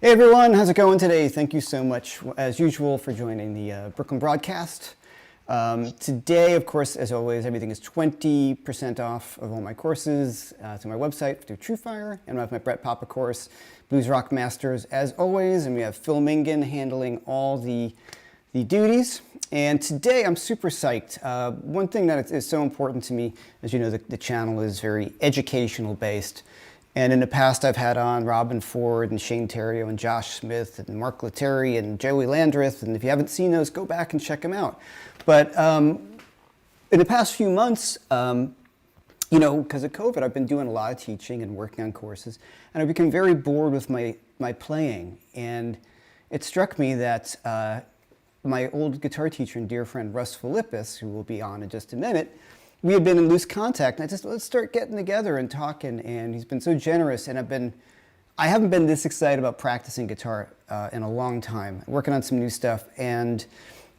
Hey everyone, how's it going today? Thank you so much, as usual, for joining the Brooklyn broadcast. Today, of course, as always, everything is 20% off of all my courses. It's on my website through TrueFire, and I have my Brett Papa course, Blues Rock Masters, as always, and we have Phil Mingan handling all the duties. And today, I'm super psyched. One thing that is so important to me, as you know, the channel is very educational based. And in the past, I've had on Robin Ford and Shane Theriot and Josh Smith and Mark Lettieri and Joey Landreth. And if you haven't seen those, go back and check them out. But in the past few months, because of COVID, I've been doing a lot of teaching and working on courses. And I became very bored with my playing. And it struck me that my old guitar teacher and dear friend, Russ DeFilippis, who will be on in just a minute, we had been in loose contact, and let's start getting together and talking, and he's been so generous, and I haven't been this excited about practicing guitar in a long time, working on some new stuff, and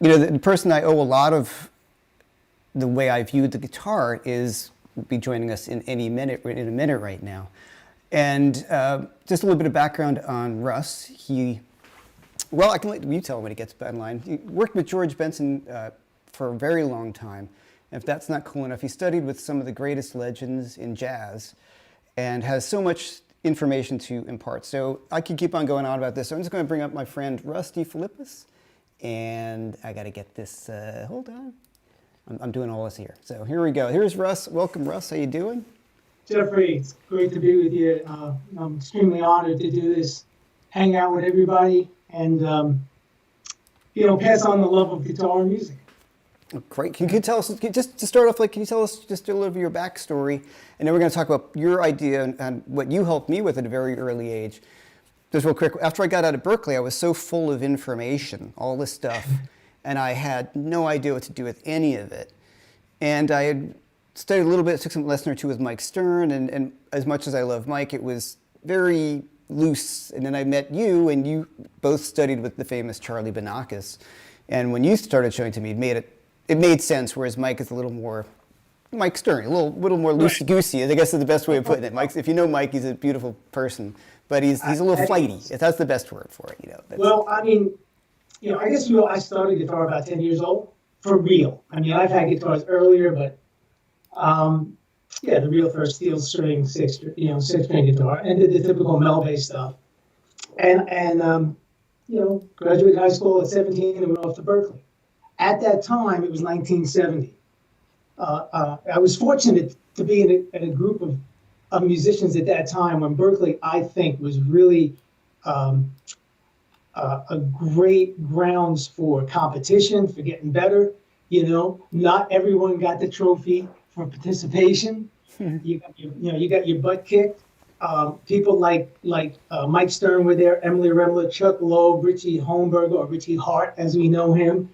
the person I owe a lot of the way I viewed the guitar will be joining us in a minute right now. And just a little bit of background on Russ. I can let you tell him when he gets in line. He worked with George Benson for a very long time. If that's not cool enough, he studied with some of the greatest legends in jazz and has so much information to impart. So I could keep on going on about this. So I'm just going to bring up my friend Russ DeFilippis, and I got to get this, hold on. I'm doing all this here. So here we go. Here's Russ. Welcome, Russ. How you doing? Jeffrey, it's great to be with you. I'm extremely honored to do this, hang out with everybody, and pass on the love of guitar and music. Great. Can you tell us, just to start off, can you tell us just a little of your backstory? And then we're going to talk about your idea and what you helped me with at a very early age. Just real quick, after I got out of Berkeley, I was so full of information, all this stuff, and I had no idea what to do with any of it. And I had studied a little bit, took some lesson or two with Mike Stern, and as much as I love Mike, it was very loose. And then I met you, and you both studied with the famous Charlie Banakis. And when you started showing to me, it made sense, whereas Mike is a little more, Mike Stern, a little more loosey-goosey, I guess is the best way of putting it. Mike, if you know Mike, he's a beautiful person, but he's a little flighty. That's the best word for it, Well, I guess I started guitar about 10 years old, for real. I've had guitars earlier, but the real first steel string, six-string guitar, and did the typical Mel-based stuff. And graduated high school at 17 and went off to Berkeley. At that time, it was 1970. I was fortunate to be in a group of musicians at that time when Berkeley, I think, was really a great grounds for competition, for getting better. Not everyone got the trophy for participation. You got your butt kicked. People like Mike Stern were there, Emily Remler, Chuck Loeb, Richie Holmberger, or Richie Hart, as we know him.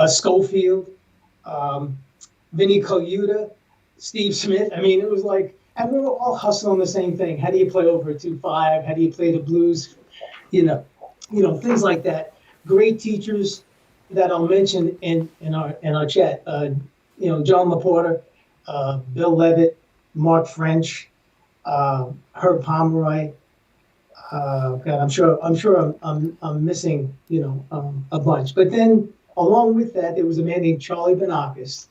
Schofield, Vinnie Colaiuta, Steve Smith. It was and we were all hustling the same thing. How do you play over a 2/5? How do you play the blues? Things like that. Great teachers that I'll mention in our chat. John Laporta, Bill Levitt, Mark French, Herb Pomeroy. God, I'm sure I'm missing a bunch. But then, along with that, there was a man named Charlie Banakis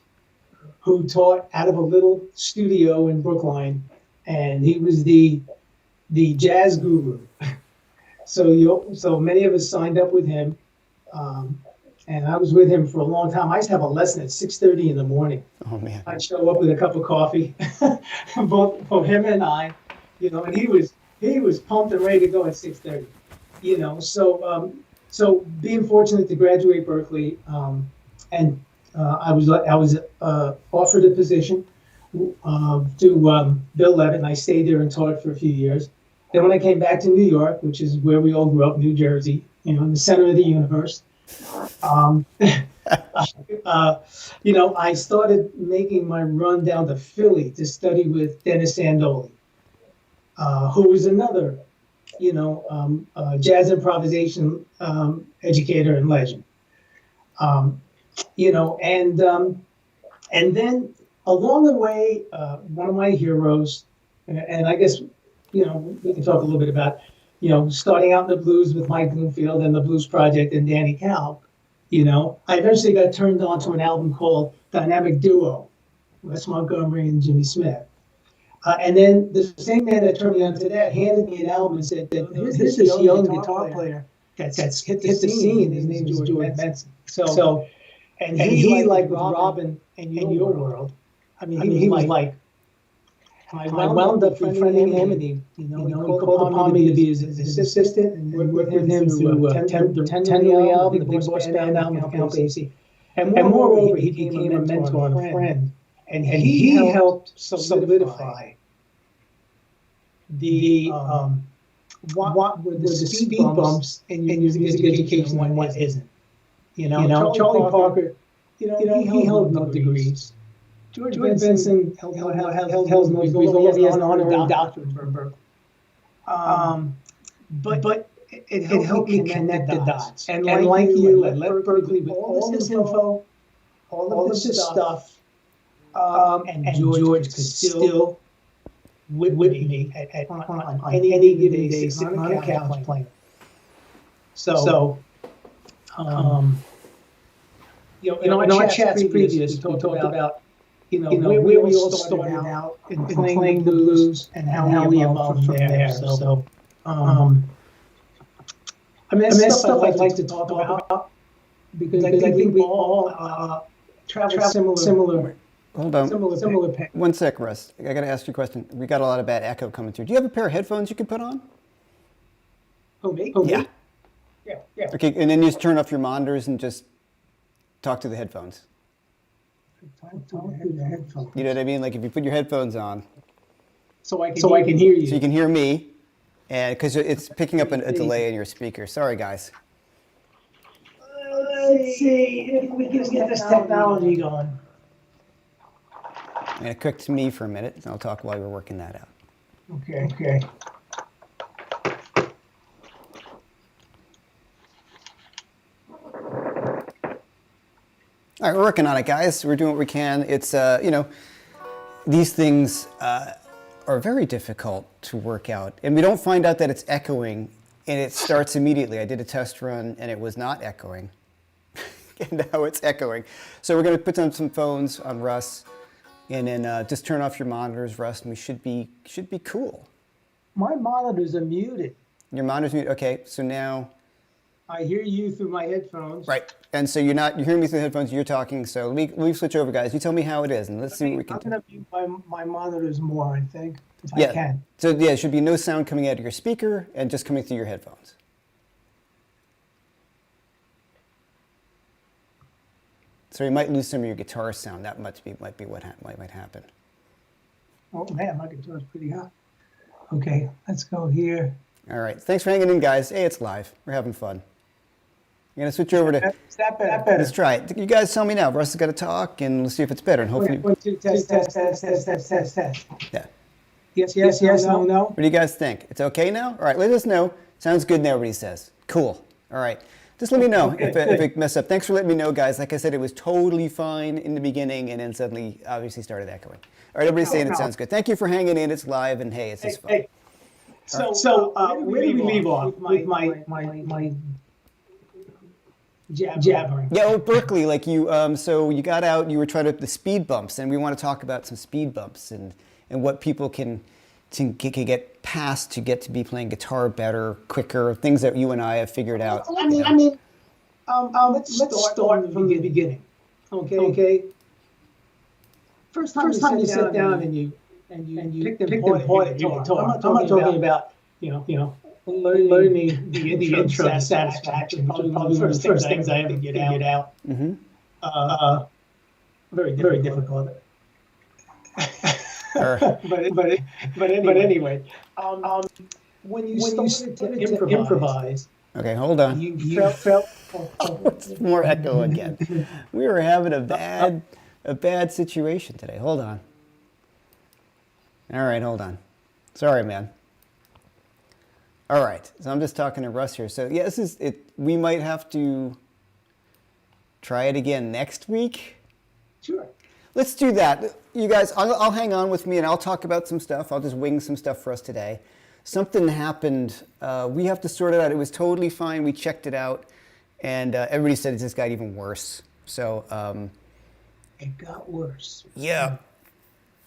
who taught out of a little studio in Brookline, and he was the jazz guru. So many of us signed up with him, and I was with him for a long time. I used to have a lesson at 6:30 in the morning. Oh man! I'd show up with a cup of coffee, both him and I, and he was pumped and ready to go at 6:30. So being fortunate to graduate Berkeley, and I was offered a position to Bill Levitt, and I stayed there and taught for a few years. Then when I came back to New York, which is where we all grew up, New Jersey, in the center of the universe, I started making my run down to Philly to study with Dennis Sandoli, who was another jazz improvisation educator and legend. And then along the way, one of my heroes, and I guess we can talk a little bit about starting out in the blues with Mike Bloomfield and the Blues Project and Danny Kalb, I eventually got turned on to an album called Dynamic Duo, Wes Montgomery and Jimmy Smith. And then the same man that turned me on to that handed me an album and said, here's this young guitar player that's hit the scene. His name is George Benson. And he like with Robin and Your World, I mean, he was like, I wound up befriending him, and he called upon me to be his assistant and work with him through Tenderly album, the Big Boss Band album with Count Basie. And moreover, he became a mentor and a friend, and he helped solidify what were the speed bumps in your music education and what isn't. Charlie Parker, he held no degrees. George Benson held no degrees, although he has an honorary doctorate from Berkeley. But it helped me connect the dots. And like you, I left Berkeley with all this info, all of this stuff, and George could still whip me on any given day, sitting on the couch playing. So, in our chats previous, we talked about where we all started out in playing the blues and how we evolved from there. So, that's stuff I'd like to talk about because I think we all travel similar. Hold on. Similar path. One sec, Russ. I got to ask you a question. We got a lot of bad echo coming through. Do you have a pair of headphones you can put on? Oh, me? Yeah. Yeah. Okay, and then you just turn off your monitors and just talk to the headphones. Talk to the headphones. You know what I mean? Like if you put your headphones on, So I can hear you. so you can hear me, and because it's picking up a delay in your speaker. Sorry, guys. Let's see if we can get this technology going. And it cooked me for a minute, and I'll talk while we're working that out. Okay. All right, we're working on it, guys. We're doing what we can. It's, these things are very difficult to work out. And we don't find out that it's echoing, and it starts immediately. I did a test run, and it was not echoing. And now it's echoing. So we're going to put on some phones on Russ, and then just turn off your monitors, Russ, and we should be cool. My monitors are muted. Your monitor's muted. Okay, so now... I hear you through my headphones. Right. And so you're hearing me through the headphones, you're talking, so let me switch over, guys. You tell me how it is, and let's see what we can I'm do. going to mute my monitors more, I think, if I can. So yeah, there should be no sound coming out of your speaker and just coming through your headphones. So you might lose some of your guitar sound. That might be what might happen. Oh man, my guitar's pretty hot. Okay, let's go here. All right. Thanks for hanging in, guys. Hey, it's live. We're having fun. I'm going to switch over to... Is that better? Let's try it. You guys tell me now. Russ has got to talk, and let's see if it's better. And hopefully... 1, 2, test. Yeah. Yes, no. What do you guys think? It's okay now? All right, let us know. Sounds good now, everybody says. Cool. All right. Just let me know if it mess up. Thanks for letting me know, guys. Like I said, it was totally fine in the beginning, and then suddenly, obviously, started echoing. All right, everybody's saying it sounds good. Thank you for hanging in. It's live, and hey, it's just fun. Hey. So where did we leave off with my jabbering? Yeah, well, Berkeley, like you, so you got out, you were trying to the speed bumps, and we want to talk about some speed bumps and what people can get past to get to be playing guitar better, quicker, things that you and I have figured out. Let's start from the beginning. Okay. First time you sit down and you pick them apart at your guitar. I'm not talking about learning the intro satisfaction. Probably one of the first things I ever get out. Mm-hmm. Very difficult. But anyway, when you started to improvise. Okay, hold on. You felt more echo again. We were having a bad situation today. Hold on. All right, hold on. Sorry, man. All right, so I'm just talking to Russ here. So yeah, this is it. We might have to try it again next week. Sure. Let's do that. You guys, I'll hang on with me and I'll talk about some stuff. I'll just wing some stuff for us today. something happened. We have to sort it out. It was totally fine. We checked it out, and everybody said it just got even worse. So It got worse. yeah.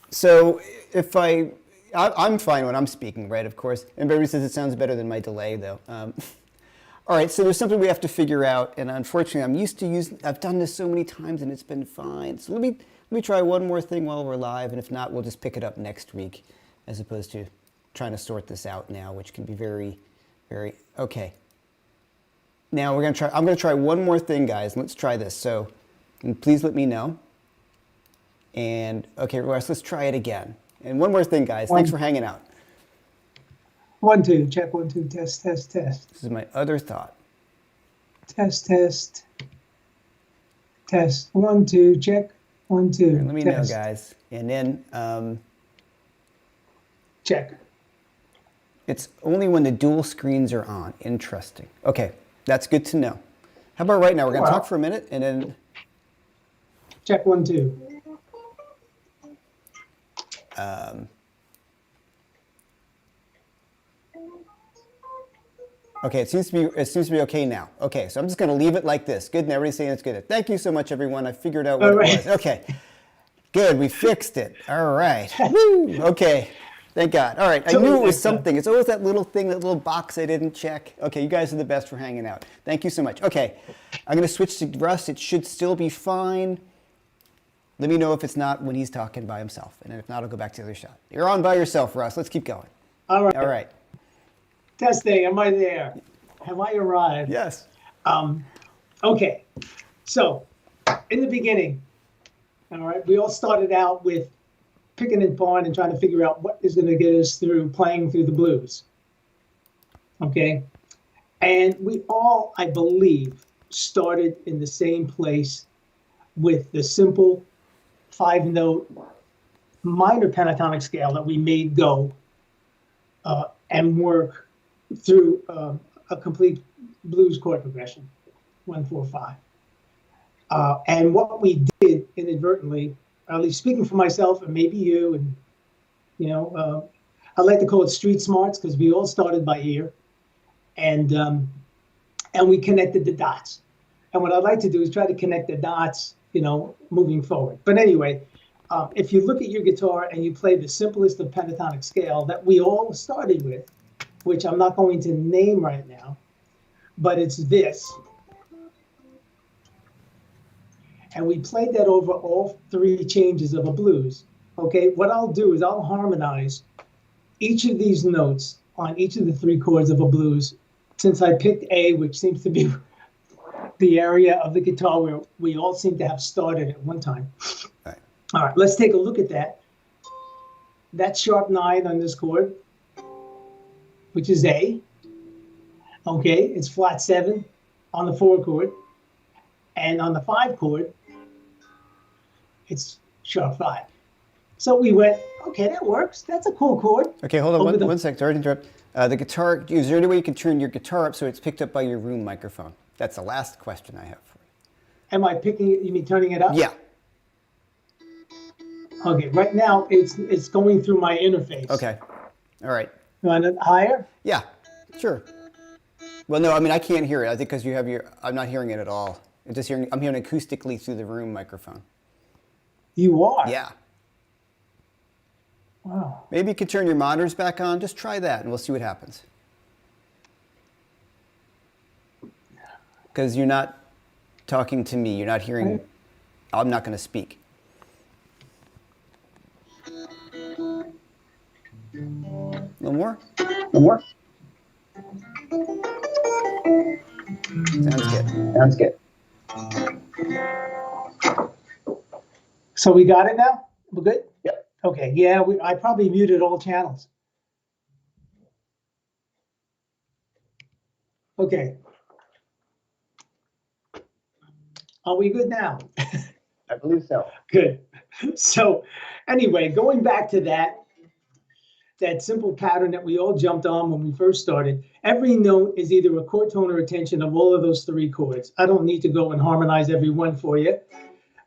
So if I'm fine when I'm speaking, right? Of course. And everybody says it sounds better than my delay, though. All right. So there's something we have to figure out, and unfortunately, I'm used to using. I've done this so many times, and it's been fine. So let me try one more thing while we're live, and if not, we'll just pick it up next week, as opposed to trying to sort this out now, which can be very, very okay. Now we're gonna try. I'm gonna try one more thing, guys. Let's try this. So, and please let me know. And okay, Russ, let's try it again. And one more thing, guys. Thanks for hanging out. 1, 2, check 1, 2, test, test, test. This is my other thought. Test, test, test. 1, 2, check 1, 2. Let me know, guys. And then check. it's only when the dual screens are on. Interesting. Okay, that's good to know. How about right now? We're gonna talk for a minute, and then check 1, 2. Okay, it seems to be okay now. Okay, so I'm just going to leave it like this. Good, and everybody's saying it's good. Thank you so much, everyone. I figured out what it was. Okay, good. We fixed it. All right. Woo. Okay, thank God. All right, I knew it was something. It's always that little thing, that little box I didn't check. Okay, you guys are the best for hanging out. Thank you so much. Okay, I'm going to switch to Russ. It should still be fine. Let me know if it's not when he's talking by himself, and if not, I'll go back to the other shot. You're on by yourself, Russ. Let's keep going. All right. All right. Testing. Am I there? Have I arrived? Yes. Okay. So, in the beginning, all right, we all started out with picking it apart and trying to figure out what is going to get us through playing through the blues. Okay. And we all, I believe, started in the same place with the simple 5-note minor pentatonic scale that we made go and work through a complete blues chord progression, 1, 4, 5. And what we did inadvertently, at least speaking for myself and maybe you, and I like to call it street smarts because we all started by ear, and we connected the dots. And what I'd like to do is try to connect the dots, moving forward. But anyway, if you look at your guitar and you play the simplest of pentatonic scale that we all started with, which I'm not going to name right now, but it's this. And we played that over all 3 changes of a blues. Okay, what I'll do is I'll harmonize each of these notes on each of the 3 chords of a blues, since I picked A, which seems to be the area of the guitar where we all seem to have started at one time. All right, let's take a look at that. That's sharp 9 on this chord, which is A. Okay, it's flat 7 on the 4 chord. And on the 5 chord, it's sharp 5. So we went, okay, that works. That's a cool chord. Okay, hold on one sec. Sorry to interrupt. The guitar, is there any way you can turn your guitar up so it's picked up by your room microphone? That's the last question I have for you. Am I picking it? You mean turning it up? Yeah. Okay, right now it's going through my interface. Okay. All right. You want it higher? Yeah, sure. Well, no, I mean, I can't hear it. I think because you have I'm not hearing it at all. I'm hearing acoustically through the room microphone. You are? Yeah. Wow. Maybe you could turn your monitors back on. Just try that and we'll see what happens. Because you're not talking to me. You're not hearing. I'm not going to speak. A little more? More? Sounds good. Sounds good. So we got it now? We're good? Yep. Okay, yeah, I probably muted all channels. Okay. Are we good now? I believe so. Good. So anyway, going back to that simple pattern that we all jumped on when we first started, every note is either a chord tone or a tension of all of those 3 chords. I don't need to go and harmonize every one for you,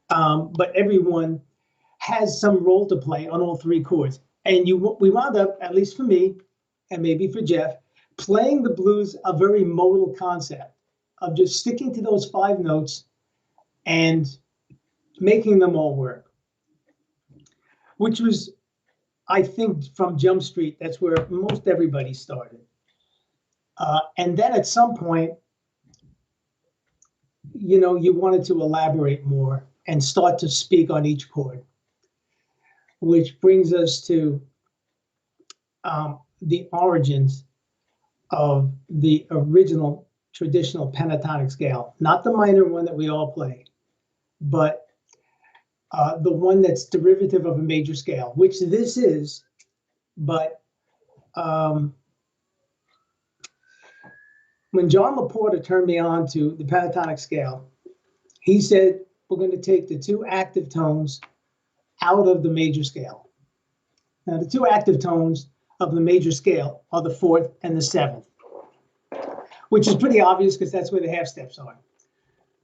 but everyone has some role to play on all 3 chords. And we wound up, at least for me, and maybe for Jeff, playing the blues a very modal concept of just sticking to those 5 notes and making them all work, which was, I think, from Jump Street, that's where most everybody started. And then at some point, you wanted to elaborate more and start to speak on each chord, which brings us to the origins of the original traditional pentatonic scale, not the minor one that we all play, but the one that's derivative of a major scale, which this is. But when John LaPorta turned me on to the pentatonic scale, he said, we're going to take the 2 active tones out of the major scale. Now, the 2 active tones of the major scale are the 4th and the 7th, which is pretty obvious because that's where the half steps are.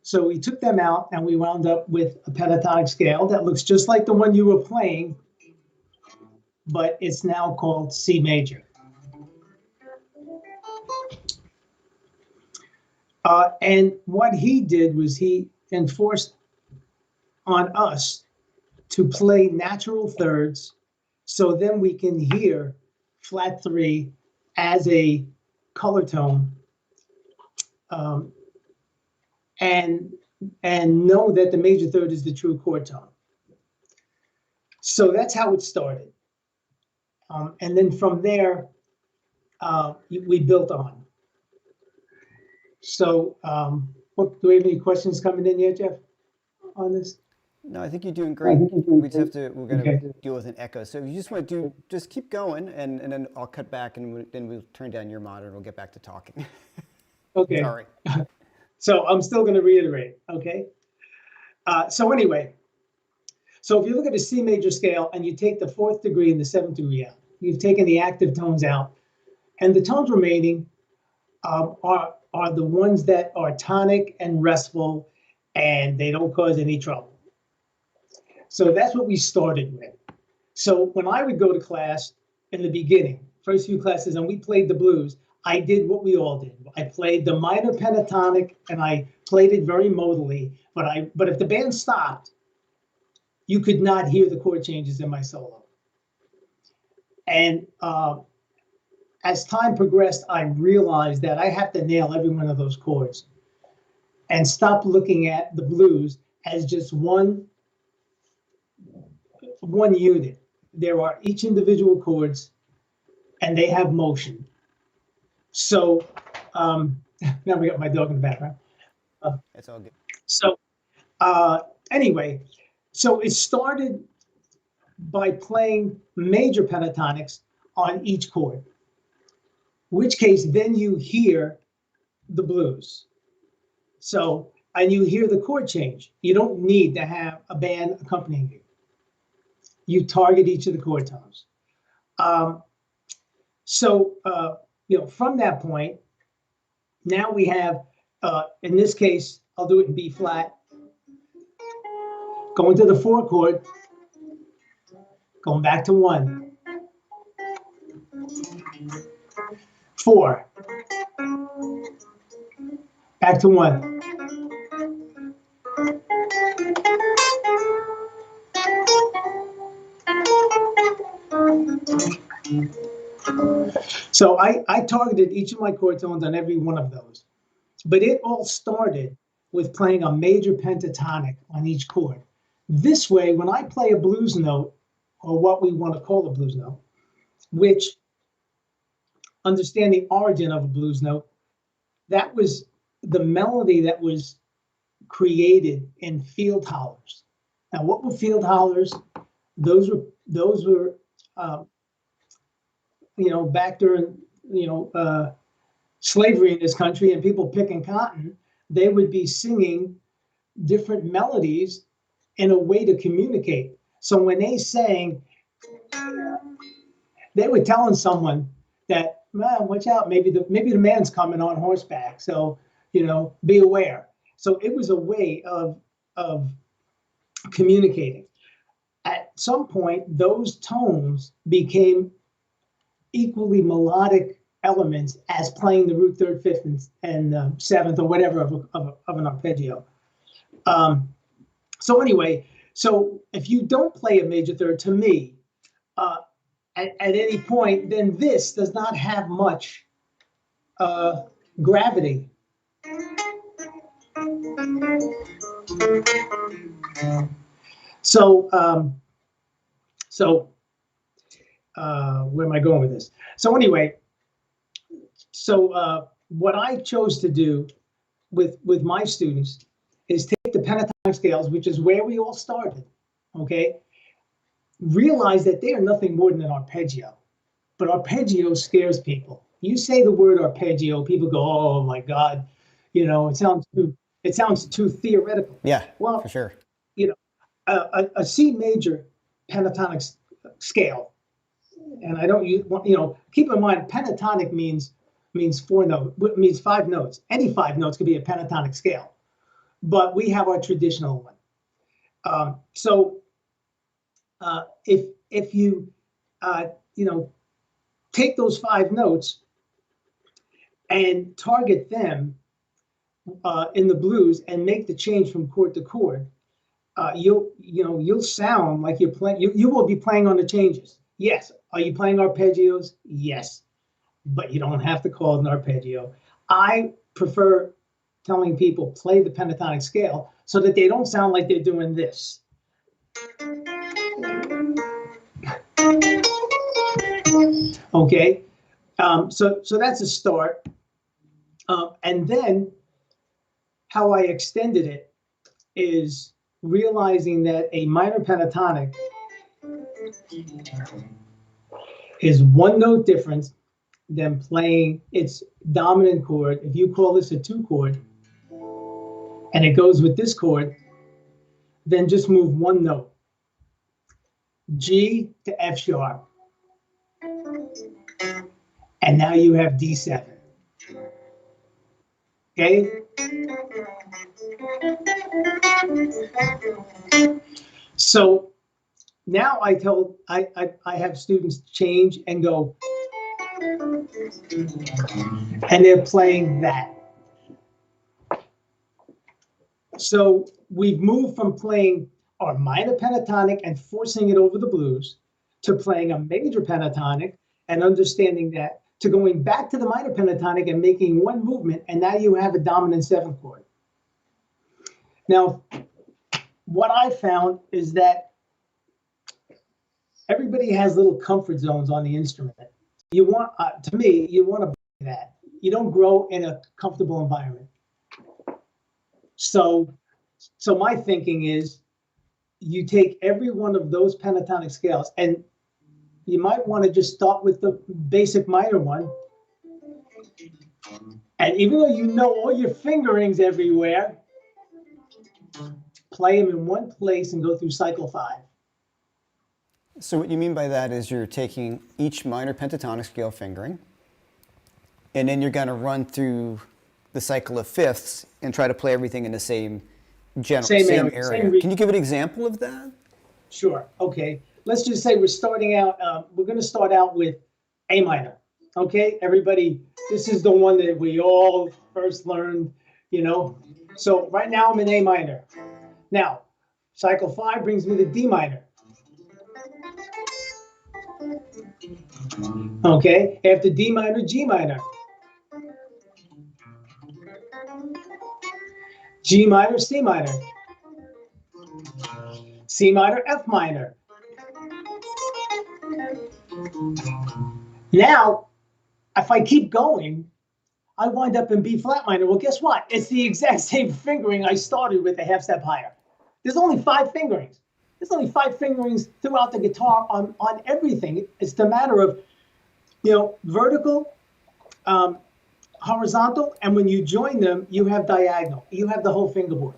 So we took them out and we wound up with a pentatonic scale that looks just like the one you were playing, but it's now called C major. And what he did was he enforced on us to play natural thirds, so then we can hear flat 3 as a color tone, and know that the major third is the true chord tone. So that's how it started. And then from there, we built on. So do we have any questions coming in yet, Jeff, on this? No, I think you're doing great. We're going to deal with an echo. So if you just want to just keep going, and then I'll cut back, and then we'll turn down your monitor and we'll get back to talking. Okay. Sorry. So I'm still going to reiterate, okay? So anyway, so if you look at the C major scale and you take the 4th degree and the 7th degree out, you've taken the active tones out, and the tones remaining are the ones that are tonic and restful, and they don't cause any trouble. So that's what we started with. So when I would go to class in the beginning, first few classes, and we played the blues, I did what we all did. I played the minor pentatonic, and I played it very modally. But if the band stopped, you could not hear the chord changes in my solo. And as time progressed, I realized that I have to nail every one of those chords and stop looking at the blues as just one unit. There are each individual chords, and they have motion. So now we got my dog in the background. It's all good. So anyway, so it started by playing major pentatonics on each chord, which case then you hear the blues. So, and you hear the chord change. You don't need to have a band accompanying you. You target each of the chord tones. From that point, now we have, in this case, I'll do it in B flat, going to the 4 chord, going back to 1, 4, back to 1. So I targeted each of my chord tones on every one of those. But it all started with playing a major pentatonic on each chord. This way, when I play a blues note, or what we want to call a blues note, which, understand the origin of a blues note, that was the melody that was created in field hollers. Now, what were field hollers? Those were back during, slavery in this country and people picking cotton, they would be singing different melodies in a way to communicate. So when they sang, they were telling someone that, man, watch out, maybe the man's coming on horseback. So, be aware. So it was a way of communicating. At some point, those tones became equally melodic elements as playing the root third, fifth, and seventh, or whatever of an arpeggio. So anyway, so if you don't play a major third, to me, at any point, then this does not have much gravity. So, where am I going with this? So anyway, what I chose to do with my students is take the pentatonic scales, which is where we all started, okay? Realize that they are nothing more than an arpeggio, but arpeggio scares people. You say the word arpeggio, people go, "Oh my God," it sounds too theoretical. Yeah, well, for sure. A C major pentatonic scale, and I don't use, keep in mind, pentatonic means five notes. Any five notes could be a pentatonic scale, but we have our traditional one. If you take those five notes and target them in the blues and make the change from chord to chord, you'll sound like you're playing. You will be playing on the changes. Yes. Are you playing arpeggios? Yes, but you don't have to call it an arpeggio. I prefer telling people play the pentatonic scale so that they don't sound like they're doing this. Okay, so that's a start, and then how I extended it is realizing that a minor pentatonic is one note difference than playing its dominant chord. If you call this a 2 chord and it goes with this chord, then just move one note, G to F sharp, and now you have D7. Okay? So now I have students change and go, and they're playing that. So we've moved from playing our minor pentatonic and forcing it over the blues to playing a major pentatonic and understanding that, to going back to the minor pentatonic and making one movement, and now you have a dominant 7th chord. Now, what I found is that everybody has little comfort zones on the instrument. You want, to me, you want to break that. You don't grow in a comfortable environment. So my thinking is, you take every one of those pentatonic scales, and you might want to just start with the basic minor one. And even though you know all your fingerings everywhere, play them in one place and go through cycle 5. So what you mean by that is you're taking each minor pentatonic scale fingering, and then you're going to run through the cycle of fifths and try to play everything in the same area. Can you give an example of that? Sure. Okay. Let's just say we're starting out. We're going to start out with A minor. Okay, everybody. This is the one that we all first learned. So right now I'm in A minor. Now, cycle 5 brings me to D minor. Okay. After D minor, G minor. G minor, C minor. C minor, F minor. Now, if I keep going, I wind up in B flat minor. Well, guess what? It's the exact same fingering I started with, a half step higher. There's only 5 fingerings. There's only 5 fingerings throughout the guitar on everything. It's the matter of, vertical, horizontal, and when you join them, you have diagonal. You have the whole fingerboard.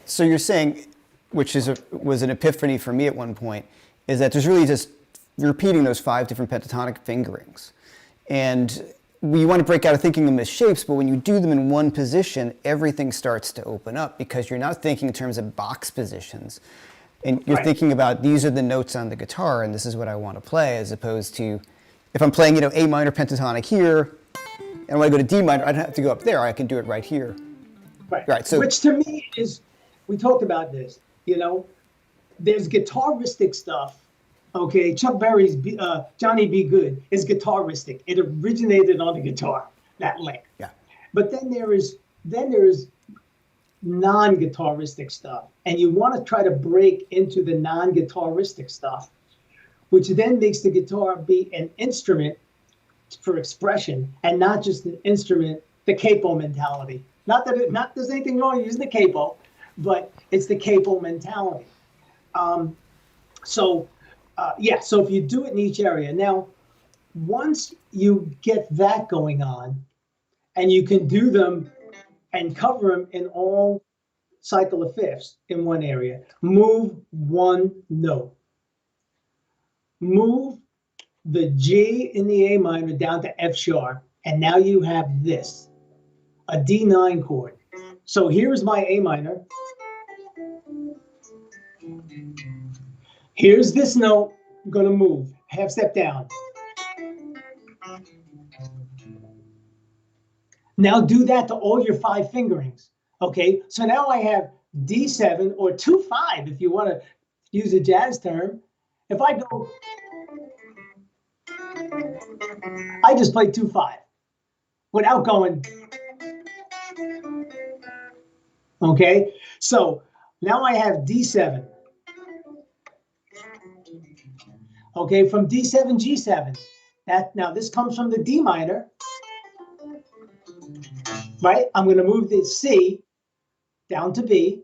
So you're saying, which was an epiphany for me at one point, is that there's really just repeating those 5 different pentatonic fingerings. And we want to break out of thinking them as shapes, but when you do them in one position, everything starts to open up because you're not thinking in terms of box positions. And you're thinking about, these are the notes on the guitar and this is what I want to play, as opposed to if I'm playing, A minor pentatonic here, and when I go to D minor, I don't have to go up there. I can do it right here. Right. Right. So, which to me is, we talked about this, there's guitaristic stuff. Okay, Chuck Berry's Johnny B. Good is guitaristic. It originated on the guitar, that lick. yeah. But then there is non-guitaristic stuff, and you want to try to break into the non-guitaristic stuff, which then makes the guitar be an instrument for expression and not just an instrument. The capo mentality. Not that there's anything wrong with using the capo, but it's the capo mentality. So if you do it in each area. Now, once you get that going on, and you can do them and cover them in all cycle of fifths in one area, move one note. Move the G in the A minor down to F sharp, and now you have this, a D9 chord. So here's my A minor. Here's this note. I'm going to move half step down. Now do that to all your 5 fingerings. Okay, so now I have D7 or 2-5 if you want to use a jazz term. If I go, I just play 2-5 without going. Okay, so now I have D7. Okay, from D7, G7. Now this comes from the D minor. Right, I'm going to move the C down to B.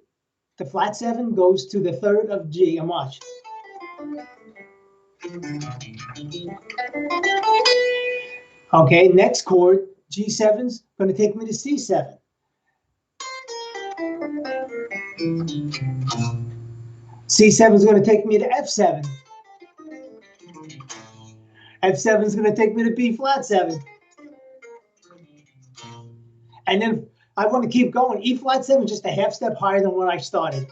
The flat 7 goes to the 3rd of G, and watch. Okay, next chord, G7's going to take me to C7. C7 is going to take me to F7. F7 is going to take me to B flat 7. And then I want to keep going. E flat 7 just a half step higher than when I started.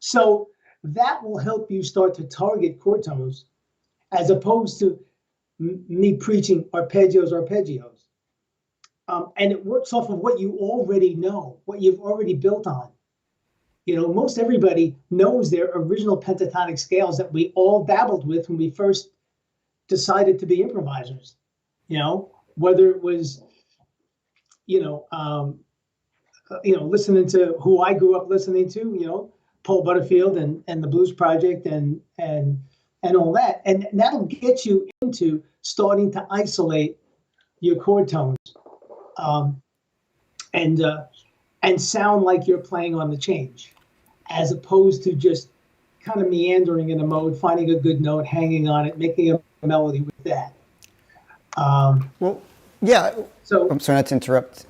So that will help you start to target chord tones as opposed to me preaching arpeggios. And it works off of what you already know, what you've already built on. Most everybody knows their original pentatonic scales that we all dabbled with when we first decided to be improvisers. Whether it was, listening to who I grew up listening to, Paul Butterfield and the Blues Project and all that. And that'll get you into starting to isolate your chord tones and sound like you're playing on the change, as opposed to just kind of meandering in a mode, finding a good note, hanging on it, making a melody with that. So I'm sorry not to interrupt.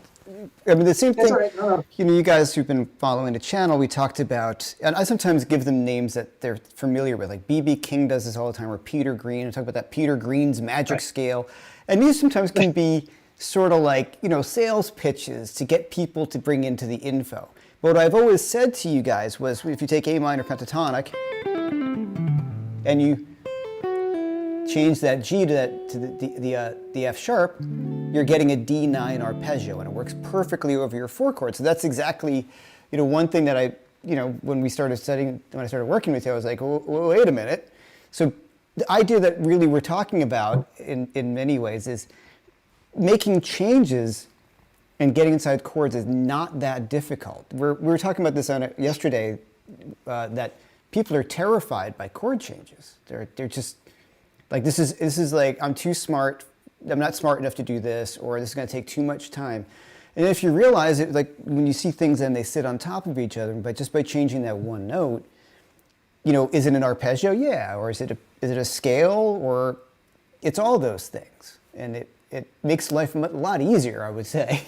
I mean, the same thing, right. No. You guys who've been following the channel, we talked about, and I sometimes give them names that they're familiar with, like B.B. King does this all the time, or Peter Green. I talk about that Peter Green's magic scale. And these sometimes can be sort of like, sales pitches to get people to bring into the info. But what I've always said to you guys was, if you take A minor pentatonic and you change that G to the F sharp, you're getting a D9 arpeggio, and it works perfectly over your 4 chords. So that's exactly, one thing that I, when I started working with you, I was like, wait a minute. So the idea that really we're talking about in many ways is making changes and getting inside chords is not that difficult. We were talking about this yesterday, that people are terrified by chord changes. They're just like, this is like, I'm too smart. I'm not smart enough to do this, or this is going to take too much time. And if you realize it, like when you see things and they sit on top of each other, but just by changing that one note, is it an arpeggio? Yeah. Or is it a scale? Or it's all those things. And it makes life a lot easier, I would say,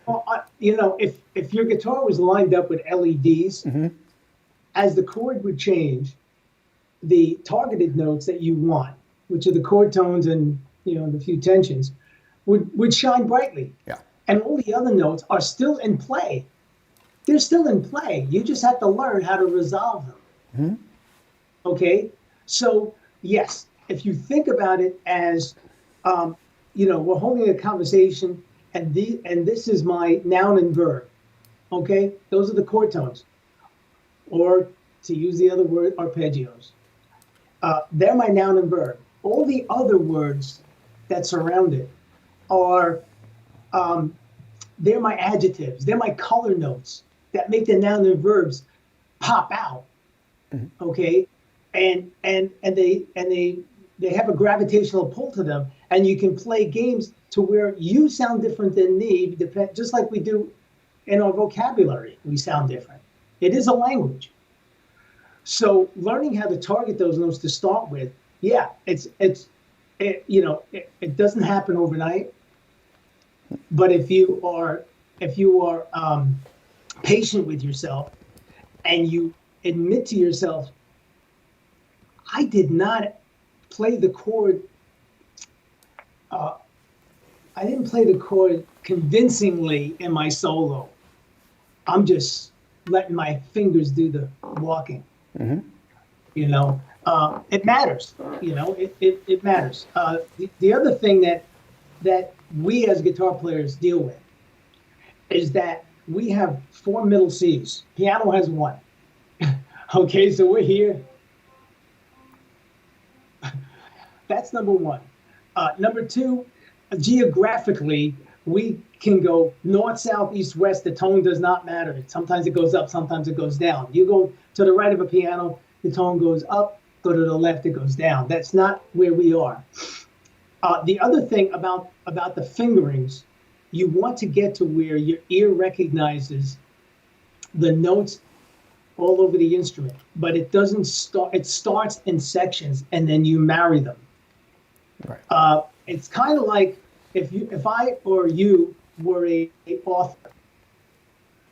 Well, if your guitar was lined up with LEDs, mm-hmm. as the chord would change, the targeted notes that you want, which are the chord tones and the few tensions, would shine brightly. Yeah. And all the other notes are still in play. They're still in play. You just have to learn how to resolve them. Mm-hmm. Okay? So yes, if you think about it as, we're holding a conversation, and this is my noun and verb. Okay, those are the chord tones, or to use the other word, arpeggios. They're my noun and verb. All the other words that surround it are, they're my adjectives. They're my color notes that make the noun and verbs pop out. Okay, and they have a gravitational pull to them, and you can play games to where you sound different than me, just like we do in our vocabulary. We sound different. It is a language. So learning how to target those notes to start with, yeah, it doesn't happen overnight. But if you are patient with yourself, and you admit to yourself, I did not play the chord. I didn't play the chord convincingly in my solo. I'm just letting my fingers do the walking. It matters. It matters. The other thing that we as guitar players deal with is that we have 4 middle C's. Piano has 1. Okay, so we're here. That's number 1. Number 2, geographically, we can go north, south, east, west. The tone does not matter. Sometimes it goes up, sometimes it goes down. You go to the right of a piano, the tone goes up. Go to the left, it goes down. That's not where we are. The other thing about the fingerings, you want to get to where your ear recognizes the notes all over the instrument, but it doesn't start. It starts in sections, and then you marry them. Right. It's kind of like if I or you were a author,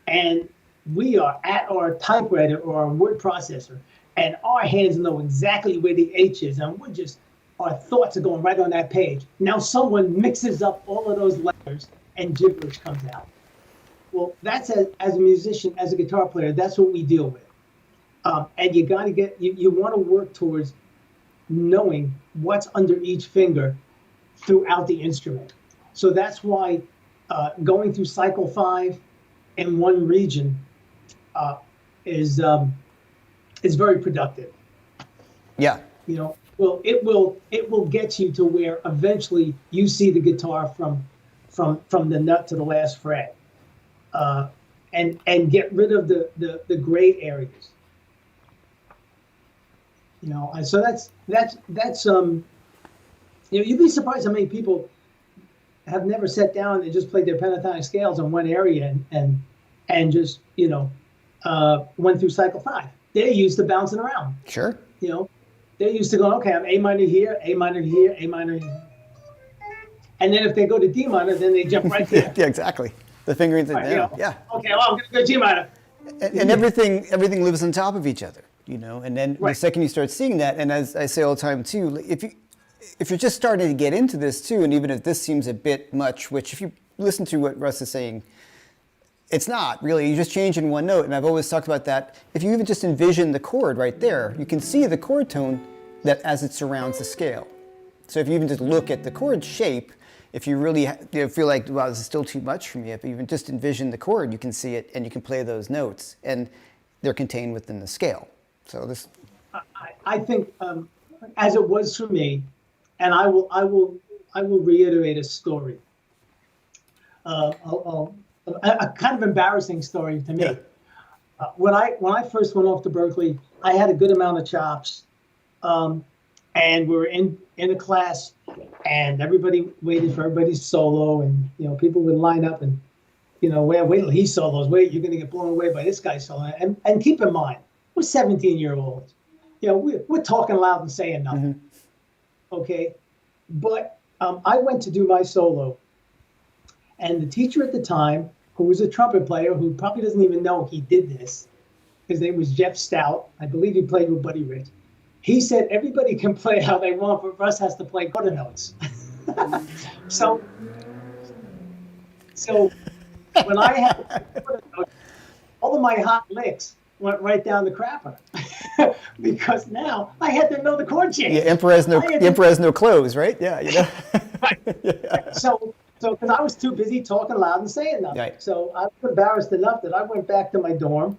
and we are at our typewriter or our word processor, and our hands know exactly where the H is, and our thoughts are going right on that page. Now someone mixes up all of those letters, and gibberish comes out. Well, that's as a musician, as a guitar player, that's what we deal with. And you got to you want to work towards knowing what's under each finger throughout the instrument. So that's why going through cycle 5 in one region is very productive. Yeah. Well, it will get you to where eventually you see the guitar from the nut to the last fret, and get rid of the gray areas. And so that's you'd be surprised how many people have never sat down and just played their pentatonic scales in one area and just went through cycle 5. They're used to bouncing around. Sure. They're used to going, okay, I'm A minor here, A minor here, A minor here. And then if they go to D minor, then they jump right there. Yeah, exactly. The fingerings are down. Yeah. Okay, well, I'm going to go G minor. And everything lives on top of each other, and then the second you start seeing that, and as I say all the time too, if you're just starting to get into this too, and even if this seems a bit much, which if you listen to what Russ is saying, it's not really, you just change in one note. And I've always talked about that. If you even just envision the chord right there, you can see the chord tone that as it surrounds the scale. So if you even just look at the chord shape, if you really feel like, wow, this is still too much for me, if you even just envision the chord, you can see it and you can play those notes, and they're contained within the scale. So this, I think, as it was for me, and I will reiterate a story. A kind of embarrassing story to me. Yeah. When I first went off to Berkeley, I had a good amount of chops, and we were in a class, and everybody waited for everybody's solo, and people would line up and wait till he solos. Wait, you're gonna get blown away by this guy's solo. And keep in mind, we're 17-year-olds. We're talking loud and saying nothing. Mm-hmm. Okay, but I went to do my solo. And the teacher at the time, who was a trumpet player, who probably doesn't even know he did this, his name was Jeff Stout. I believe he played with Buddy Rich. He said everybody can play how they want, but Russ has to play quarter notes. So when I had quarter notes, all of my hot licks went right down the crapper. because now I had to know the chord change. Yeah, emperor has no clothes, right? Yeah, you know. Yeah. So because I was too busy talking loud and saying nothing. Right. So I was embarrassed enough that I went back to my dorm,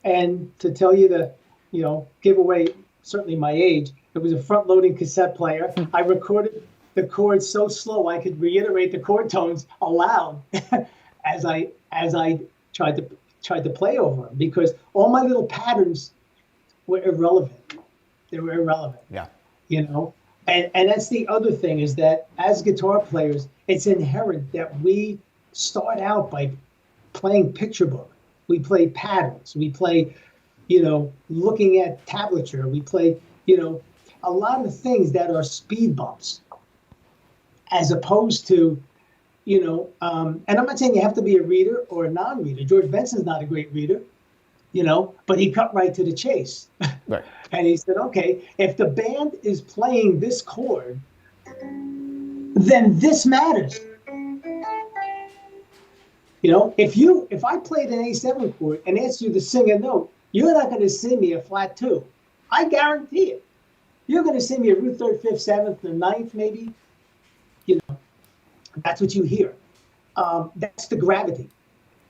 and to tell you the, give away certainly my age, it was a front-loading cassette player. I recorded the chords so slow I could reiterate the chord tones aloud as I tried to play over them, because all my little patterns were irrelevant. They were irrelevant. Yeah. And that's the other thing, is that as guitar players, it's inherent that we start out by playing picture book. We play patterns. We play, looking at tablature. We play, a lot of things that are speed bumps, as opposed to, and I'm not saying you have to be a reader or a non-reader. George Benson's not a great reader, but he cut right to the chase. Right. And he said, okay, if the band is playing this chord, then this matters. If I played an A7 chord and asked you to sing a note, you're not going to sing me a flat 2. I guarantee it. You're going to sing me a root 3rd, 5th, 7th, and 9th, maybe. That's what you hear. That's the gravity.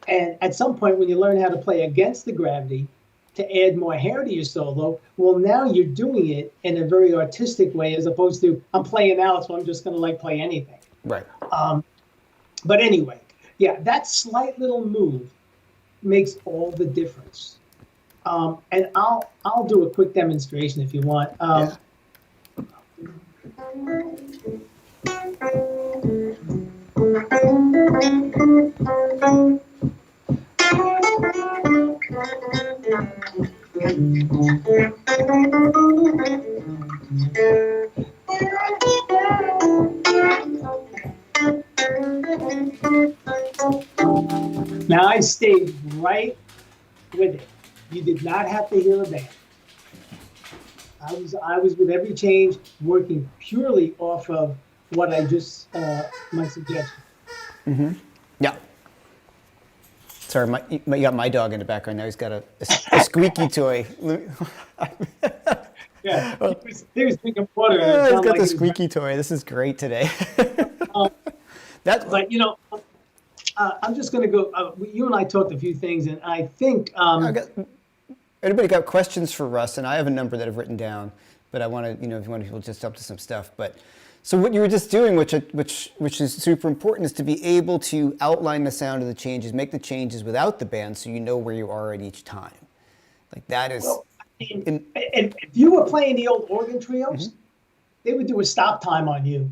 And at some point, when you learn how to play against the gravity, to add more hair to your solo, well, now you're doing it in a very artistic way, as opposed to, I'm playing out, so I'm just going to play anything. Right. But anyway, yeah, that slight little move makes all the difference. And I'll do a quick demonstration if you want. Yeah. Now I stayed right with it. You did not have to hear a band. I was with every change working purely off of what I just my suggestion. Mm-hmm. Yeah. Sorry, you got my dog in the background now. He's got a squeaky toy. Yeah, he was drinking water. Yeah, he's got the squeaky toy. This is great today. But I'm just going to go. You and I talked a few things, and I think. Anybody got questions for Russ? And I have a number that I've written down, but I want to, if you want people just up to some stuff. But so what you were just doing, which is super important, is to be able to outline the sound of the changes, make the changes without the band, so you know where you are at each time. Like that is. Well, if you were playing the old organ trios, they would do a stop time on you.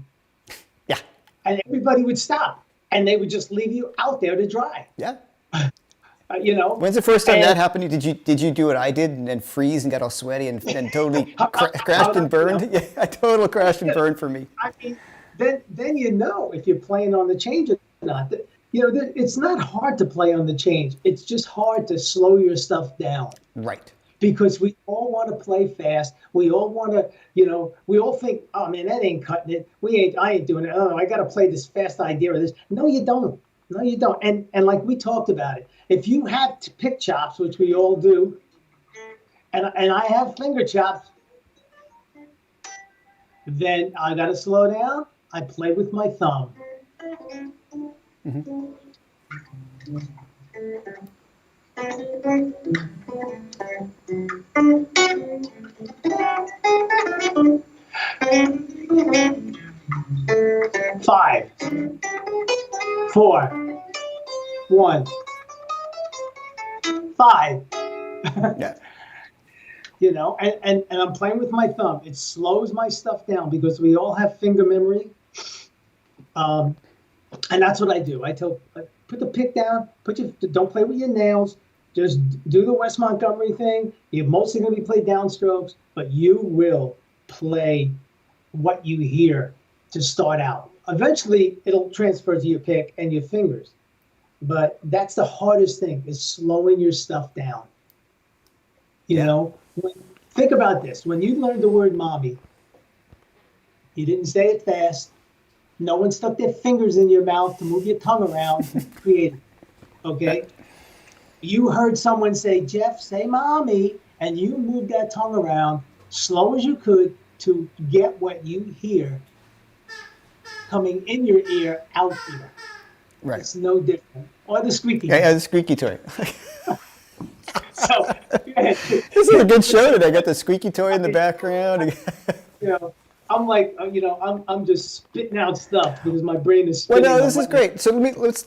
Yeah. And everybody would stop, and they would just leave you out there to dry. Yeah. When's the first time that happened? Did you do what I did and then freeze and got all sweaty and totally crashed and burned? Yeah, a total crash and burn for me. I mean, then if you're playing on the change or not. It's not hard to play on the change. It's just hard to slow your stuff down. Right. Because we all want to play fast. We all want to, we all think, oh man, that ain't cutting it. I ain't doing it. Oh, I got to play this fast idea or this. No, you don't. No, you don't. And like we talked about it, if you have pick chops, which we all do, and I have finger chops, then I got to slow down. I play with my thumb. Mm-hmm. 5, 4, 1, 5. Yeah. And I'm playing with my thumb. It slows my stuff down because we all have finger memory. And that's what I do. Put the pick down. Don't play with your nails. Just do the Wes Montgomery thing. You're mostly going to be playing downstrokes, but you will play what you hear to start out. Eventually, it'll transfer to your pick and your fingers. But that's the hardest thing, is slowing your stuff down. Think about this. When you learned the word mommy, you didn't say it fast. No one stuck their fingers in your mouth to move your tongue around. Creative. Okay? You heard someone say, Jeff, say mommy. and you move that tongue around slow as you could to get what you hear coming in your ear, out here. Right. It's no different. Or the squeaky. Yeah, the squeaky toy. So, go ahead. This is a good show today. I got the squeaky toy in the background. You know, I'm like, I'm just spitting out stuff because my brain is Well, spinning. no, this is great. So let's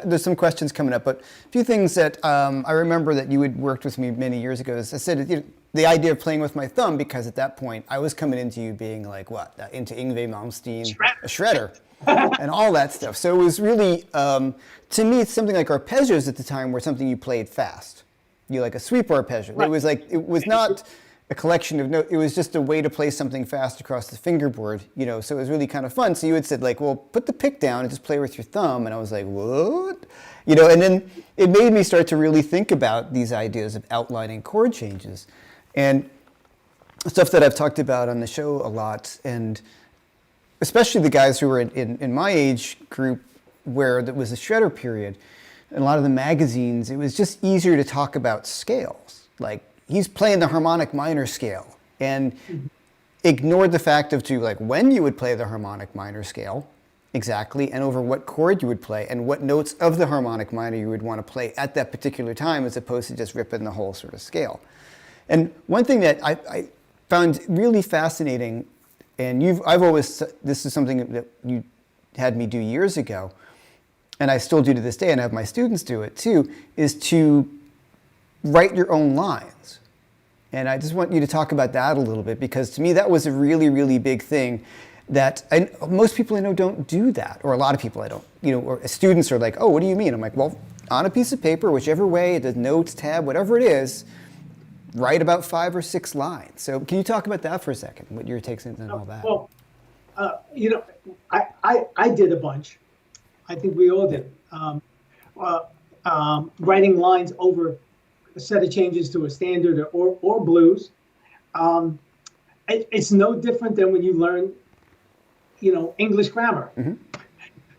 there's some questions coming up, but a few things that I remember that you had worked with me many years ago. Is I said, the idea of playing with my thumb, because at that point I was coming into you being like, into Yngwie Malmsteen, a shredder, and all that stuff. So it was really, to me, something like arpeggios at the time were something you played fast. You like a sweep arpeggio. Right. It was not a collection of notes. It was just a way to play something fast across the fingerboard, so it was really kind of fun. So you had said like, well, put the pick down and just play with your thumb. And I was like, what? And then it made me start to really think about these ideas of outlining chord changes and stuff that I've talked about on the show a lot. And especially the guys who were in my age group where there was a shredder period, in a lot of the magazines, it was just easier to talk about scales. Like, he's playing the harmonic minor scale, and ignored the fact of when you would play the harmonic minor scale exactly, and over what chord you would play, and what notes of the harmonic minor you would want to play at that particular time, as opposed to just ripping the whole sort of scale. And one thing that I found really fascinating, and this is something that you had me do years ago, and I still do to this day, and I have my students do it too, is to write your own lines. And I just want you to talk about that a little bit, because to me that was a really, really big thing that most people I know don't do that, or a lot of people I don't, or students are like, oh, what do you mean? I'm like, well, on a piece of paper, whichever way, the notes, tab, whatever it is, write about 5 or 6 lines. So can you talk about that for a second, what your takes on all that? Well, I did a bunch. I think we all did. Writing lines over a set of changes to a standard or blues. It's no different than when you learn, English grammar. Mm-hmm.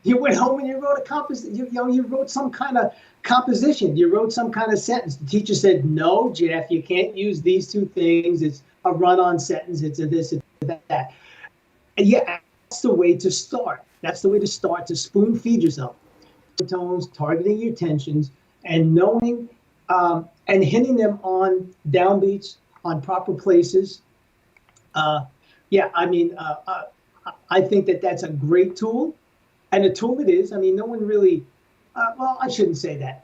You went home and you wrote you wrote some kind of composition. You wrote some kind of sentence. The teacher said, "No, Jeff, you can't use these two things. It's a run-on sentence. It's a this, it's a that." And yeah, that's the way to start. That's the way to start, to spoon feed yourself. Tones, targeting your tensions, and knowing and hitting them on downbeats, on proper places. I think that's a great tool, and a tool it is. I mean, no one really, I shouldn't say that.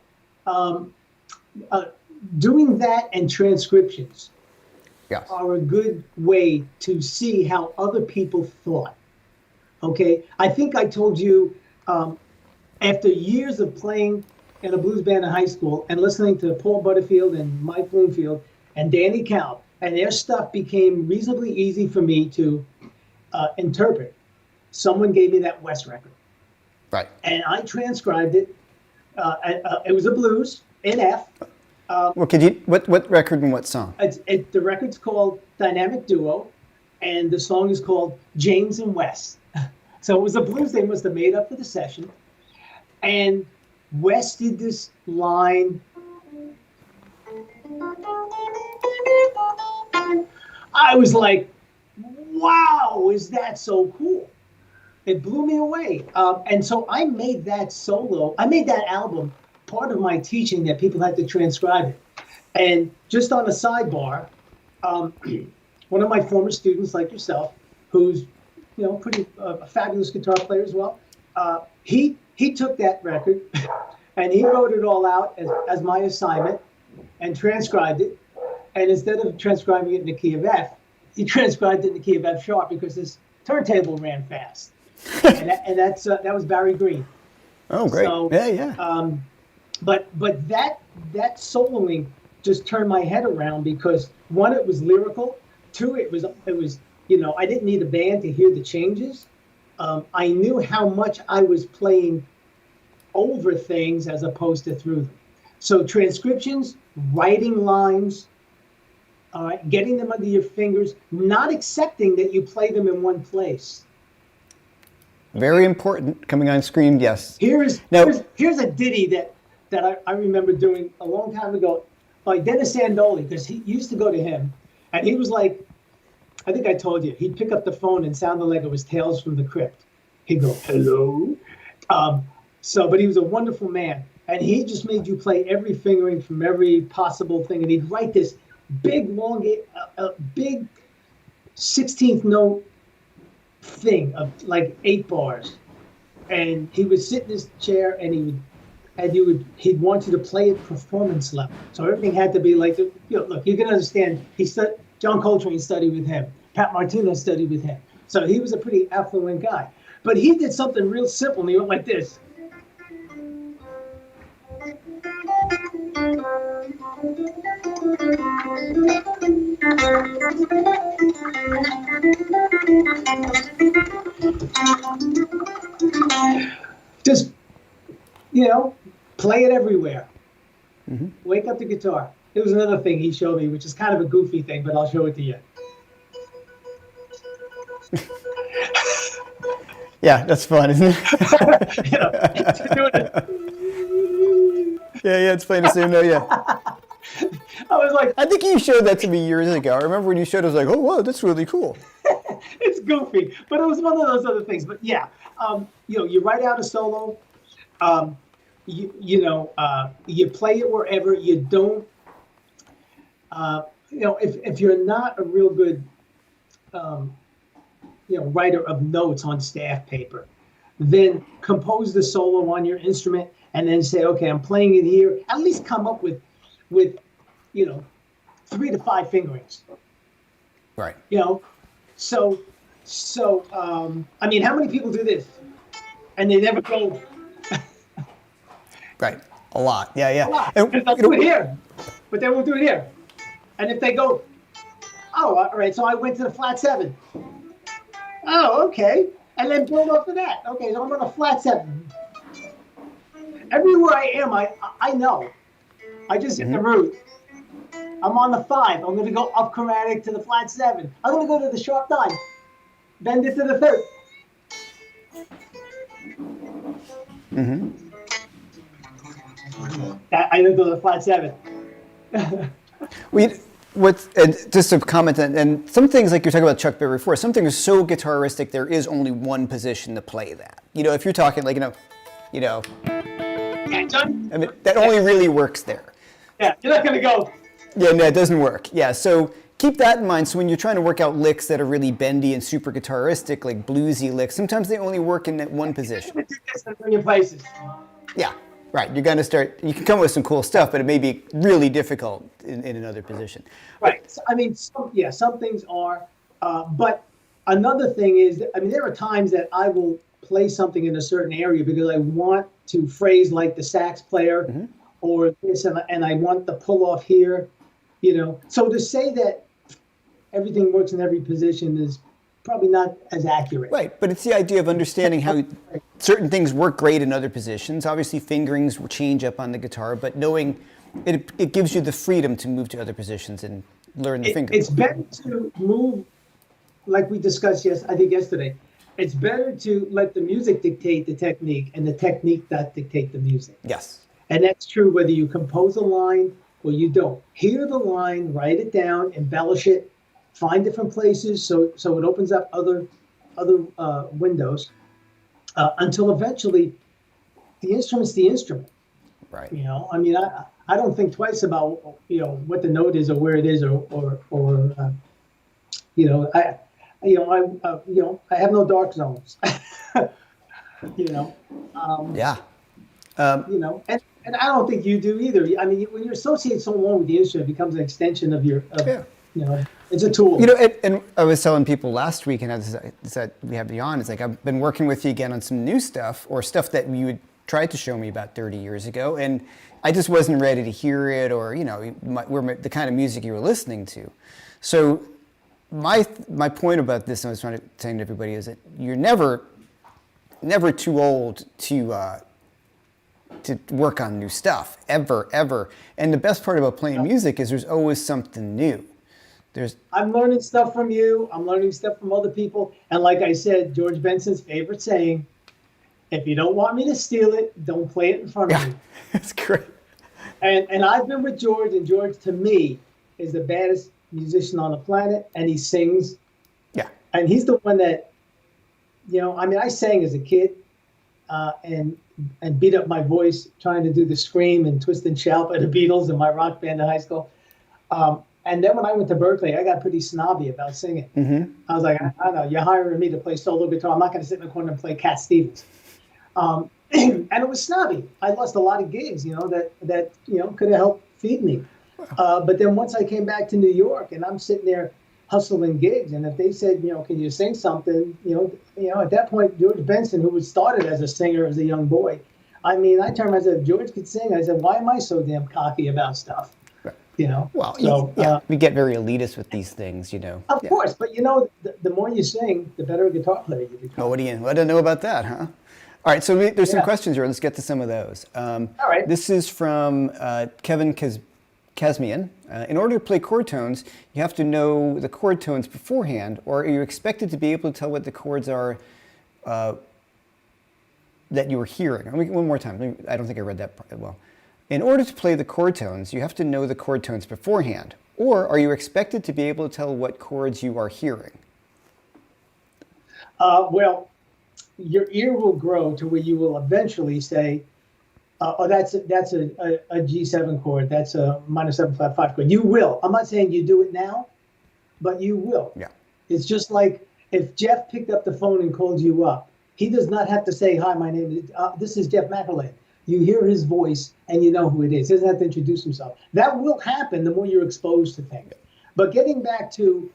Doing that and transcriptions are a good way to see how other people thought. Okay, I think I told you, after years of playing in a blues band in high school and listening to Paul Butterfield and Mike Bloomfield and Danny Cowell, and their stuff became reasonably easy for me to interpret. Someone gave me that West record. Right. And I transcribed it. It was a blues in F. What record and what song? The record's called Dynamic Duo, and the song is called James and Wes. So it was a blues they must have made up for the session. And Wes did this line. I was like, wow, is that so cool? It blew me away. And so I made that album part of my teaching, that people had to transcribe it. And just on a sidebar, one of my former students, like yourself, who's pretty a fabulous guitar player as well, he took that record and he wrote it all out as my assignment and transcribed it. And instead of transcribing it in the key of F, he transcribed it in the key of F sharp because his turntable ran fast. and that was Barry Green. Oh, great! So, yeah. But that soloing just turned my head around, because one, it was lyrical. Two, it was I didn't need a band to hear the changes. I knew how much I was playing over things as opposed to through them. So transcriptions, writing lines, getting them under your fingers, not accepting that you play them in one place. Very important. Coming on screen, yes. Here's a ditty that I remember doing a long time ago. like Dennis Sandoli, because he used to go to him, and he was like, I think I told you, he'd pick up the phone and sounded like it was Tales from the Crypt. He'd go, hello. But he was a wonderful man, and he just made you play every fingering from every possible thing, and he'd write this big, long, big 16th note thing of like 8 bars, and he would sit in his chair and he'd want you to play at performance level. So everything had to be like, look, you can understand. John Coltrane studied with him. Pat Martino studied with him. So he was a pretty affluent guy. But he did something real simple, and he went like this. Just, play it everywhere. Mm-hmm. Wake up the guitar. It was another thing he showed me, which is kind of a goofy thing, but I'll show it to you. Yeah, that's fun, isn't it? Yeah, it's playing the same note, yeah. I was like, I think you showed that to me years ago. I remember when you showed it, I was like, oh, wow, that's really cool. It's goofy, but it was one of those other things. But yeah, you write out a solo, you play it wherever. You don't, if you're not a real good, writer of notes on staff paper, then compose the solo on your instrument and then say, okay, I'm playing it here. At least come up with 3 to 5 fingerings. Right. So I mean, how many people do this and they never go? Right. A lot. Yeah. A lot. And they'll do it here, but they won't do it here. And if they go, oh, all right, so I went to the flat 7. Oh, okay. And then build up to that. Okay, so I'm on a flat 7. Everywhere I am, I know. I just hit the root. I'm on the 5. I'm going to go up chromatic to the flat 7. I'm going to go to the sharp 9. Bend it to the 3rd. Mm-hmm. I didn't go to the flat 7. Just to comment, and some things like you're talking about Chuck Berry before, some things are so guitaristic there is only one position to play that. If you're talking like, Yeah, John? I mean, that only really works there. Yeah, you're not going to go. Yeah, no, it doesn't work. Yeah, so keep that in mind. So when you're trying to work out licks that are really bendy and super guitaristic, like bluesy licks, sometimes they only work in that one position. In your places. Yeah, right. You're going to start, you can come up with some cool stuff, but it may be really difficult in another position. Right. So, I mean, some things are, but another thing is, there are times that I will play something in a certain area because I want to phrase like the sax player, mm-hmm. or this, and I want the pull off here, So to say that everything works in every position is probably not as accurate. Right, but it's the idea of understanding how certain things work great in other positions. Obviously, fingerings will change up on the guitar, but knowing it gives you the freedom to move to other positions and learn the fingering. It's better to move, like we discussed yesterday. It's better to let the music dictate the technique and the technique not dictate the music. Yes. And that's true whether you compose a line or you don't. Hear the line, write it down, embellish it, find different places so it opens up other windows until eventually the instrument's the instrument. Right. I don't think twice about what the note is or where it is or I have no dark zones. Yeah. And I don't think you do either. When you associate so long with the instrument, it becomes an extension of your. It's a tool. And I was telling people last week, and I said we have you on. It's like I've been working with you again on some new stuff or stuff that you had tried to show me about 30 years ago, and I just wasn't ready to hear it, or the kind of music you were listening to. So my point about this, and I was trying to say to everybody, is that you're never too old to work on new stuff, ever. And the best part about playing music is there's always something new. I'm learning stuff from you. I'm learning stuff from other people. And like I said, George Benson's favorite saying, if you don't want me to steal it, don't play it in front of me. That's great. And I've been with George, and George to me is the baddest musician on the planet, and he sings. Yeah. And he's the one that, I mean, I sang as a kid, and beat up my voice trying to do the scream and twist and shout by the Beatles in my rock band in high school. And then when I went to Berkeley, I got pretty snobby about singing. Mm-hmm. I was like, I don't know, you're hiring me to play solo guitar. I'm not going to sit in the corner and play Cat Stevens. And it was snobby. I lost a lot of gigs, that could have helped feed me. But then once I came back to New York, and I'm sitting there hustling gigs, and if they said, can you sing something, at that point, George Benson, who was started as a singer as a young boy, I mean, I turned around and said, George could sing. I said, why am I so damn cocky about stuff? Well, so, we get very elitist with these things, Of course, but the more you sing, the better a guitar player you become. Oh, I don't know about that, huh? All right, so there's some questions here. Let's get to some of those. All right. This is from Kevin Kazmian. In order to play chord tones, you have to know the chord tones beforehand, or are you expected to be able to tell what the chords are that you were hearing? One more time. I don't think I read that part well. In order to play the chord tones, you have to know the chord tones beforehand, or are you expected to be able to tell what chords you are hearing? Well, your ear will grow to where you will eventually say, that's a G7 chord. That's a minor 7 flat 5 chord. You will. I'm not saying you do it now, but you will. Yeah. It's just like if Jeff picked up the phone and called you up, he does not have to say, hi, my name is, this is Jeff-McErlain. You hear his voice and you know who it is. He doesn't have to introduce himself. That will happen the more you're exposed to things. But getting back to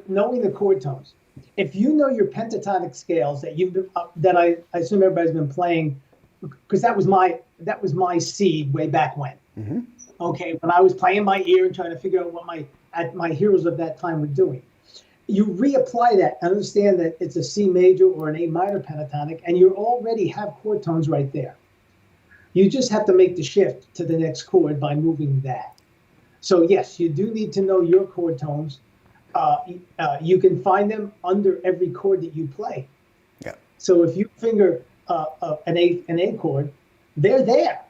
knowing the chord tones, if you know your pentatonic scales that I assume everybody's been playing, because that was my seed way back when. Mm-hmm. Okay, when I was playing my ear and trying to figure out what my heroes of that time were doing. You reapply that and understand that it's a C major or an A minor pentatonic, and you already have chord tones right there. You just have to make the shift to the next chord by moving that. So yes, you do need to know your chord tones. You can find them under every chord that you play. Yeah. So if you finger an A chord, they're there.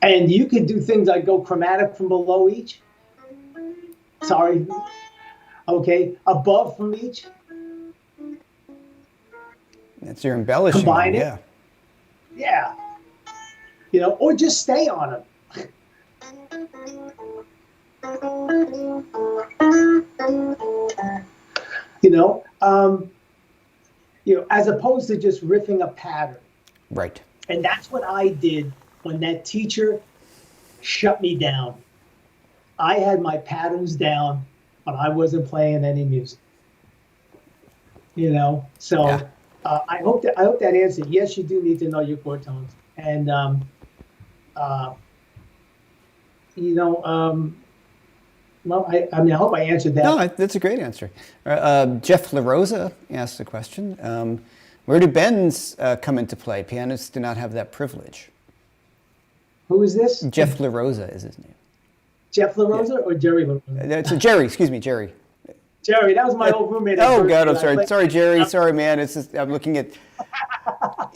And you could do things like go chromatic from below each. Sorry. Okay, above from each. That's your embellishing. Combine it. Yeah. Yeah. Or just stay on them. As opposed to just riffing a pattern. Right. And that's what I did when that teacher shut me down. I had my patterns down, but I wasn't playing any music. So Yeah. I hope that answered. Yes, you do need to know your chord tones, and well, I hope I answered that. No, that's a great answer. Jeff LaRosa asked a question. Where do bends come into play? Pianists do not have that privilege. Who is this? Jeff LaRosa is his name. Jeff LaRosa or Jerry LaRosa? It's Jerry, excuse me, Jerry. Jerry, that was my old roommate. Oh, God, I'm sorry. Sorry, Jerry. Sorry, man. I'm looking at...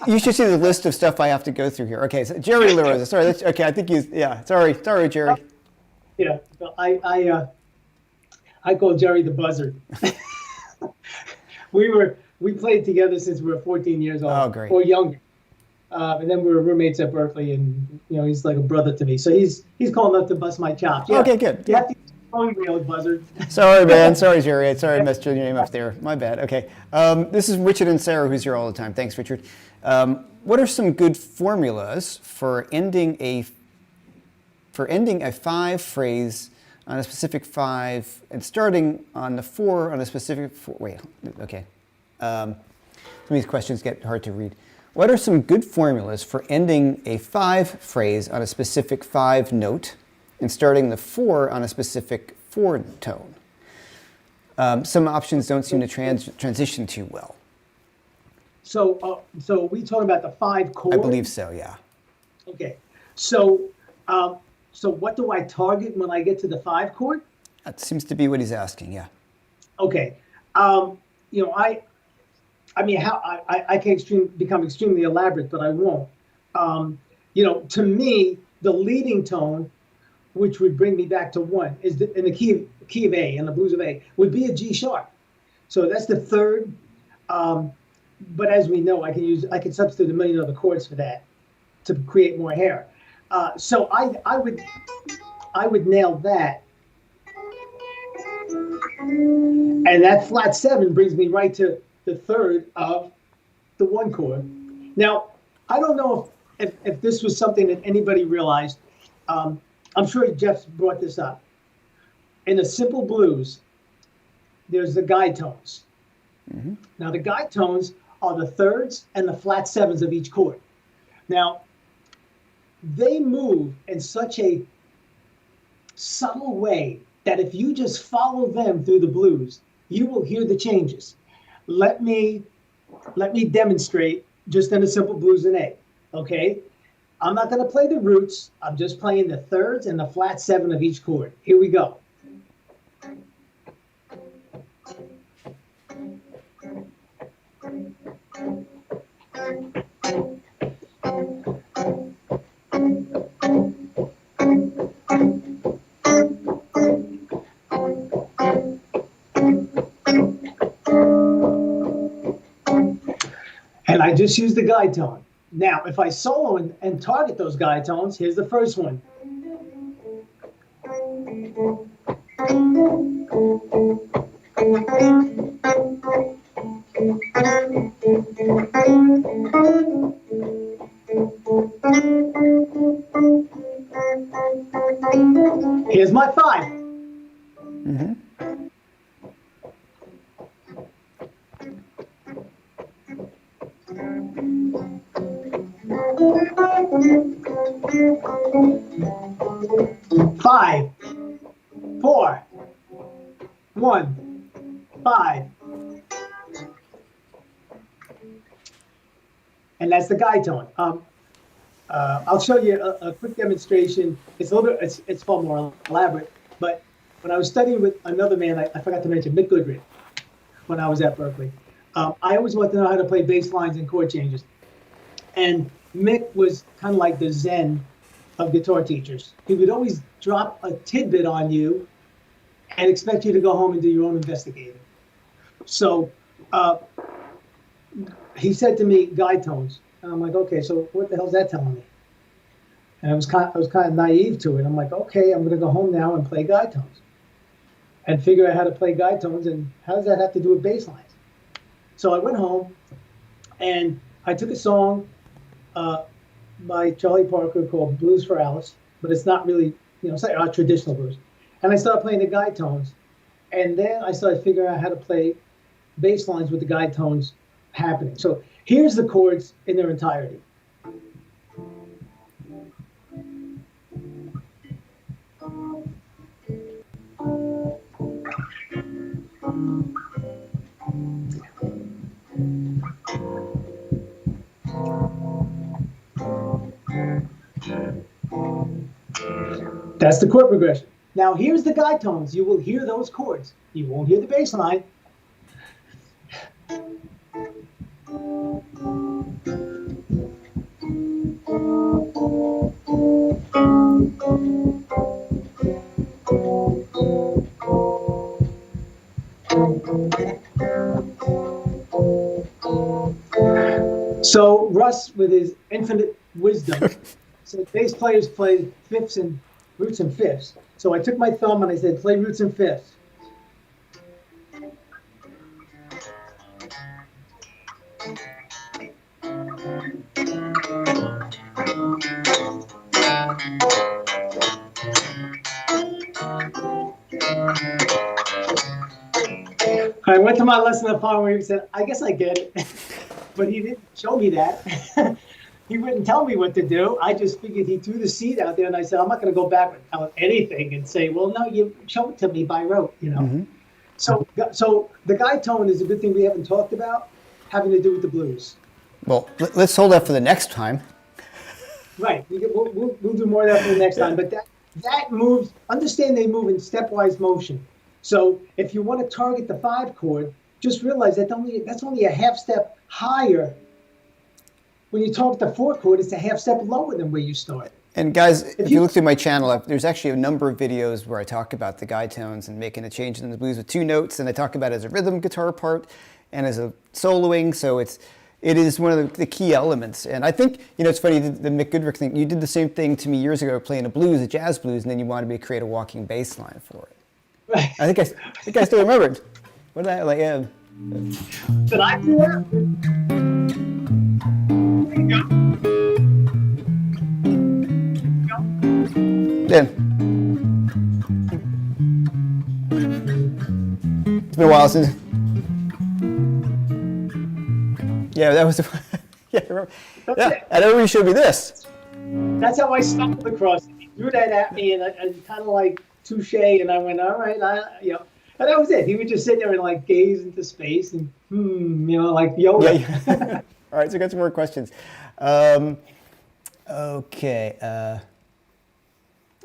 You should see the list of stuff I have to go through here. Okay, so Jerry LaRosa. Sorry, okay, I think he's... Yeah, sorry, Jerry. Yeah, I call Jerry the buzzard. We played together since we were 14 years old. Oh, great. Or younger. And then we were roommates at Berkeley, and he's like a brother to me. So he's cool enough to bust my chops. Yeah. Okay, good. You have to use old buzzard. Sorry, man. Sorry, Jerry. Sorry I messed your name up there. My bad. Okay. This is Richard and Sarah, who's here all the time. Thanks, Richard. What are some good formulas for ending a 5 phrase on a specific 5 and starting on the 4 on a specific 4? Wait. Okay. Some of these questions get hard to read. What are some good formulas for ending a 5 phrase on a specific 5 note and starting the 4 on a specific 4 tone? Some options don't seem to transition too well. So we talking about the 5 chords? I believe so, yeah. Okay. So what do I target when I get to the 5 chord? That seems to be what he's asking, yeah. Okay. I mean, how I can become extremely elaborate, but I won't. To me, the leading tone, which would bring me back to one, is in the key of A, in the blues of A, would be a G sharp. So that's the third. But as we know, I can substitute a million other chords for that to create more hair. So I would nail that. And that flat 7 brings me right to the third of the 1 chord. Now, I don't know if this was something that anybody realized. I'm sure Jeff brought this up. In a simple blues, there's the guide tones. Mm-hmm. Now, the guide tones are the thirds and the flat 7s of each chord. Now, they move in such a subtle way that if you just follow them through the blues, you will hear the changes. Let me demonstrate just in a simple blues in A, okay? I'm not gonna play the roots. I'm just playing the thirds and the flat 7 of each chord. Here we go. And I just use the guide tone. Now, if I solo and target those guide tones, here's the first one. Here's my 5. Mm-hmm. Five, 4, 1, 5. And that's the guide tone. I'll show you a quick demonstration. It's a little bit, it's far more elaborate, but when I was studying with another man, I forgot to mention Mick Goodrich when I was at Berkeley. I always wanted to know how to play bass lines and chord changes. And Mick was kind of like the Zen of guitar teachers. He would always drop a tidbit on you and expect you to go home and do your own investigating. So he said to me, guide tones. And I'm like, okay, so what the hell's that telling me? And I was kind of naive to it. I'm like, okay, I'm gonna go home now and play guide tones and figure out how to play guide tones, and how does that have to do with bass lines? So I went home and I took a song by Charlie Parker called Blues for Alice, but it's not really, it's like our traditional blues. And I started playing the guide tones. And then I started figuring out how to play bass lines with the guide tones happening. So here's the chords in their entirety. That's the chord progression. Now here's the guide tones. You will hear those chords. You won't hear the bass line. So Russ, with his infinite wisdom, said bass players play fifths and roots and fifths. So I took my thumb and I said, play roots and fifths. I went to my lesson at Farm where he said, I guess I get it. But he didn't show me that. He wouldn't tell me what to do. I just figured he threw the seed out there, and I said, I'm not going to go back and tell him anything and say, well, no, you show it to me by rote, Mm-hmm. So the guide tone is a good thing we haven't talked about, having to do with the blues. Well, let's hold that for the next time. Right. We'll do more of that for the next time. But that moves, understand they move in stepwise motion. So if you want to target the 5 chord, just realize that's only a half step higher. When you talk the 4 chord, it's a half step lower than where you started. And guys, if you look through my channel, there's actually a number of videos where I talk about the guide tones and making a change in the blues with 2 notes, and I talk about it as a rhythm guitar part and as a soloing. So it is one of the key elements. And I think, it's funny, the Mick Goodrick thing, you did the same thing to me years ago playing a jazz blues, and then you wanted me to create a walking bass line for it. Right. I think I still remembered. What did I like? Did I do that? There you go. Yeah. It's been a while since. Yeah, that was. Yeah, I remember. Yeah, and everybody showed me this. That's how I stumbled across it. He threw that at me, and I kind of like touche, and I went, all right, and that was it. He would just sit there and like gaze into space and like Yoda. Yeah. All right, so I got some more questions. Okay.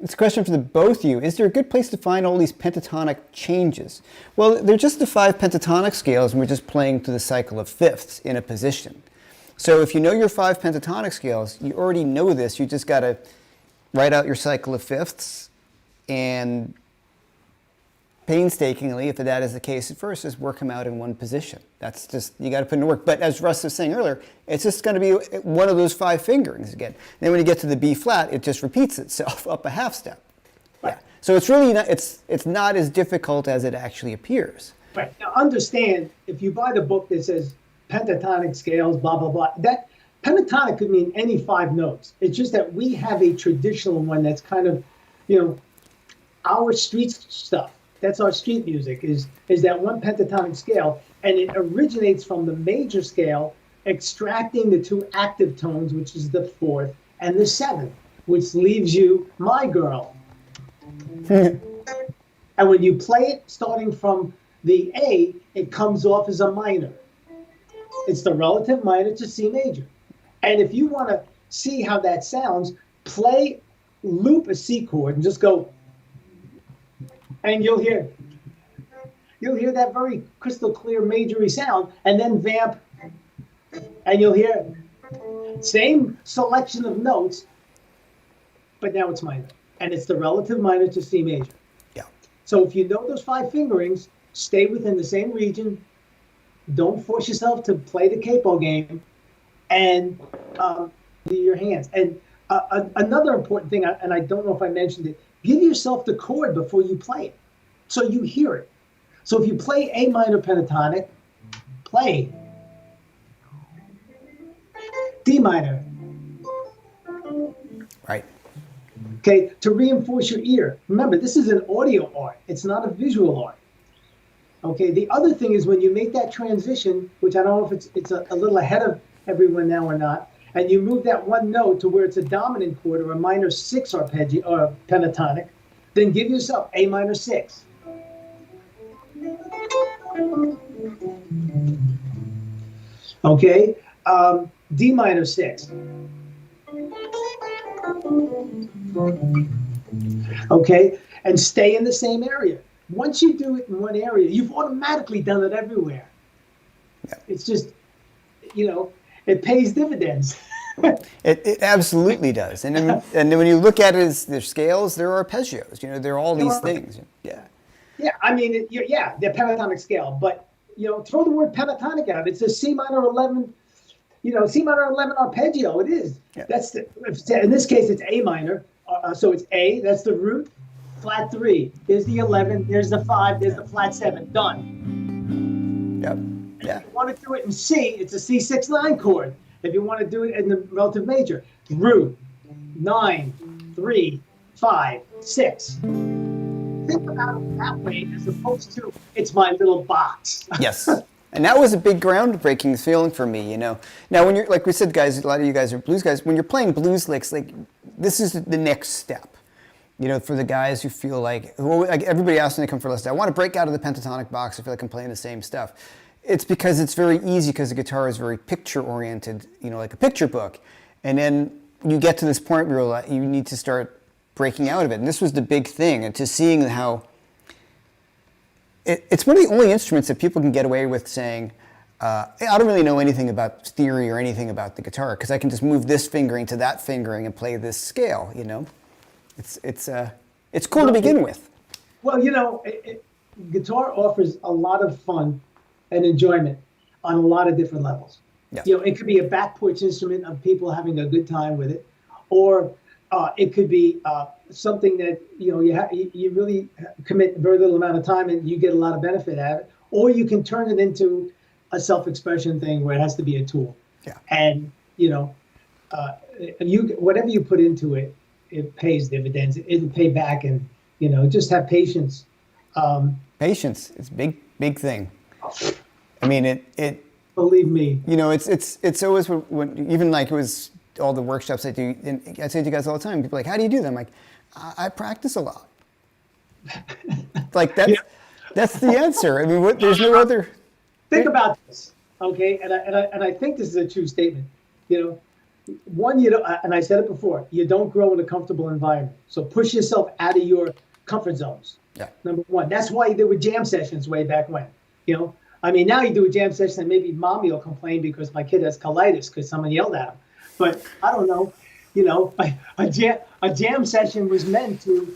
It's a question for the both of you. Is there a good place to find all these pentatonic changes? Well, they're just the 5 pentatonic scales, and we're just playing through the cycle of fifths in a position. So if you know your 5 pentatonic scales, you already know this. You just got to write out your cycle of fifths, and painstakingly, if that is the case at first, is work them out in one position. That's just, you got to put in the work. But as Russ was saying earlier, it's just going to be one of those 5 fingerings again. Then when you get to the B flat, it just repeats itself up a half step. Right. Yeah. So it's really not, it's not as difficult as it actually appears. Right. Now understand, if you buy the book that says pentatonic scales, blah, blah, blah, that pentatonic could mean any 5 notes. It's just that we have a traditional one that's kind of, our street stuff. That's our street music, is that one pentatonic scale, and it originates from the major scale, extracting the 2 active tones, which is the 4th and the 7th, which leaves you my girl. And when you play it starting from the A, it comes off as a minor. It's the relative minor to C major. And if you want to see how that sounds, loop a C chord and just go, and you'll hear that very crystal clear majory sound, and then vamp, and you'll hear same selection of notes, but now it's minor, and it's the relative minor to C major. Yeah. So if you know those 5 fingerings, stay within the same region. Don't force yourself to play the capo game, and do your hands. And another important thing, and I don't know if I mentioned it, give yourself the chord before you play it, so you hear it. So if you play A minor pentatonic, play D minor. Right. Okay, to reinforce your ear. Remember, this is an audio art. It's not a visual art. Okay, the other thing is when you make that transition, which I don't know if it's a little ahead of everyone now or not, and you move that one note to where it's a dominant chord or a minor 6 arpeggio or pentatonic, then give yourself A minor 6. Okay, D minor 6. Okay, and stay in the same area. Once you do it in one area, you've automatically done it everywhere. Yeah. It's just, it pays dividends. It absolutely does. And then when you look at it as their scales, there are arpeggios. There are all these things. Yeah. Yeah, I mean, the pentatonic scale. But, throw the word pentatonic out. It's a C minor 11, C minor 11 arpeggio. It is. Yeah. In this case, it's A minor. So it's A, that's the root, flat 3. There's the 11, there's the 5, there's the flat 7. Done. Yep. Yeah. If you want to do it in C, it's a C6-9 chord. If you want to do it in the relative major, root, 9, 3, 5, 6. Think about it that way as opposed to, it's my little box. Yes. And that was a big groundbreaking feeling for me, Now, when you're, like we said, guys, a lot of you guys are blues guys. When you're playing blues licks, like, this is the next step. For the guys who feel like everybody asks when they come for a lesson, I want to break out of the pentatonic box. I feel like I'm playing the same stuff. It's because it's very easy because the guitar is very picture-oriented, like a picture book. And then you get to this point where you need to start breaking out of it. And this was the big thing, and to seeing how it's one of the only instruments that people can get away with saying, I don't really know anything about theory or anything about the guitar because I can just move this fingering to that fingering and play this scale. It's cool to begin with. Well, guitar offers a lot of fun and enjoyment on a lot of different levels. Yeah. It could be a back porch instrument of people having a good time with it, or it could be something that you really commit very little amount of time and you get a lot of benefit out of it, or you can turn it into a self-expression thing where it has to be a tool. Yeah. And whatever you put into it, it pays dividends. It'll pay back, and just have patience. Patience is big thing. I mean, it. Believe me. It's always when even like it was all the workshops I do, and I say to you guys all the time. People are like, how do you do them? Like, I practice a lot. Like that's the answer. I mean, there's no other. Think about this, okay? And I think this is a true statement. One, and I said it before, you don't grow in a comfortable environment. So push yourself out of your comfort zones. Yeah. Number one. That's why there were jam sessions way back when. I mean, now you do a jam session and maybe mommy will complain because my kid has colitis because someone yelled at him. But I don't know. A jam session was meant to,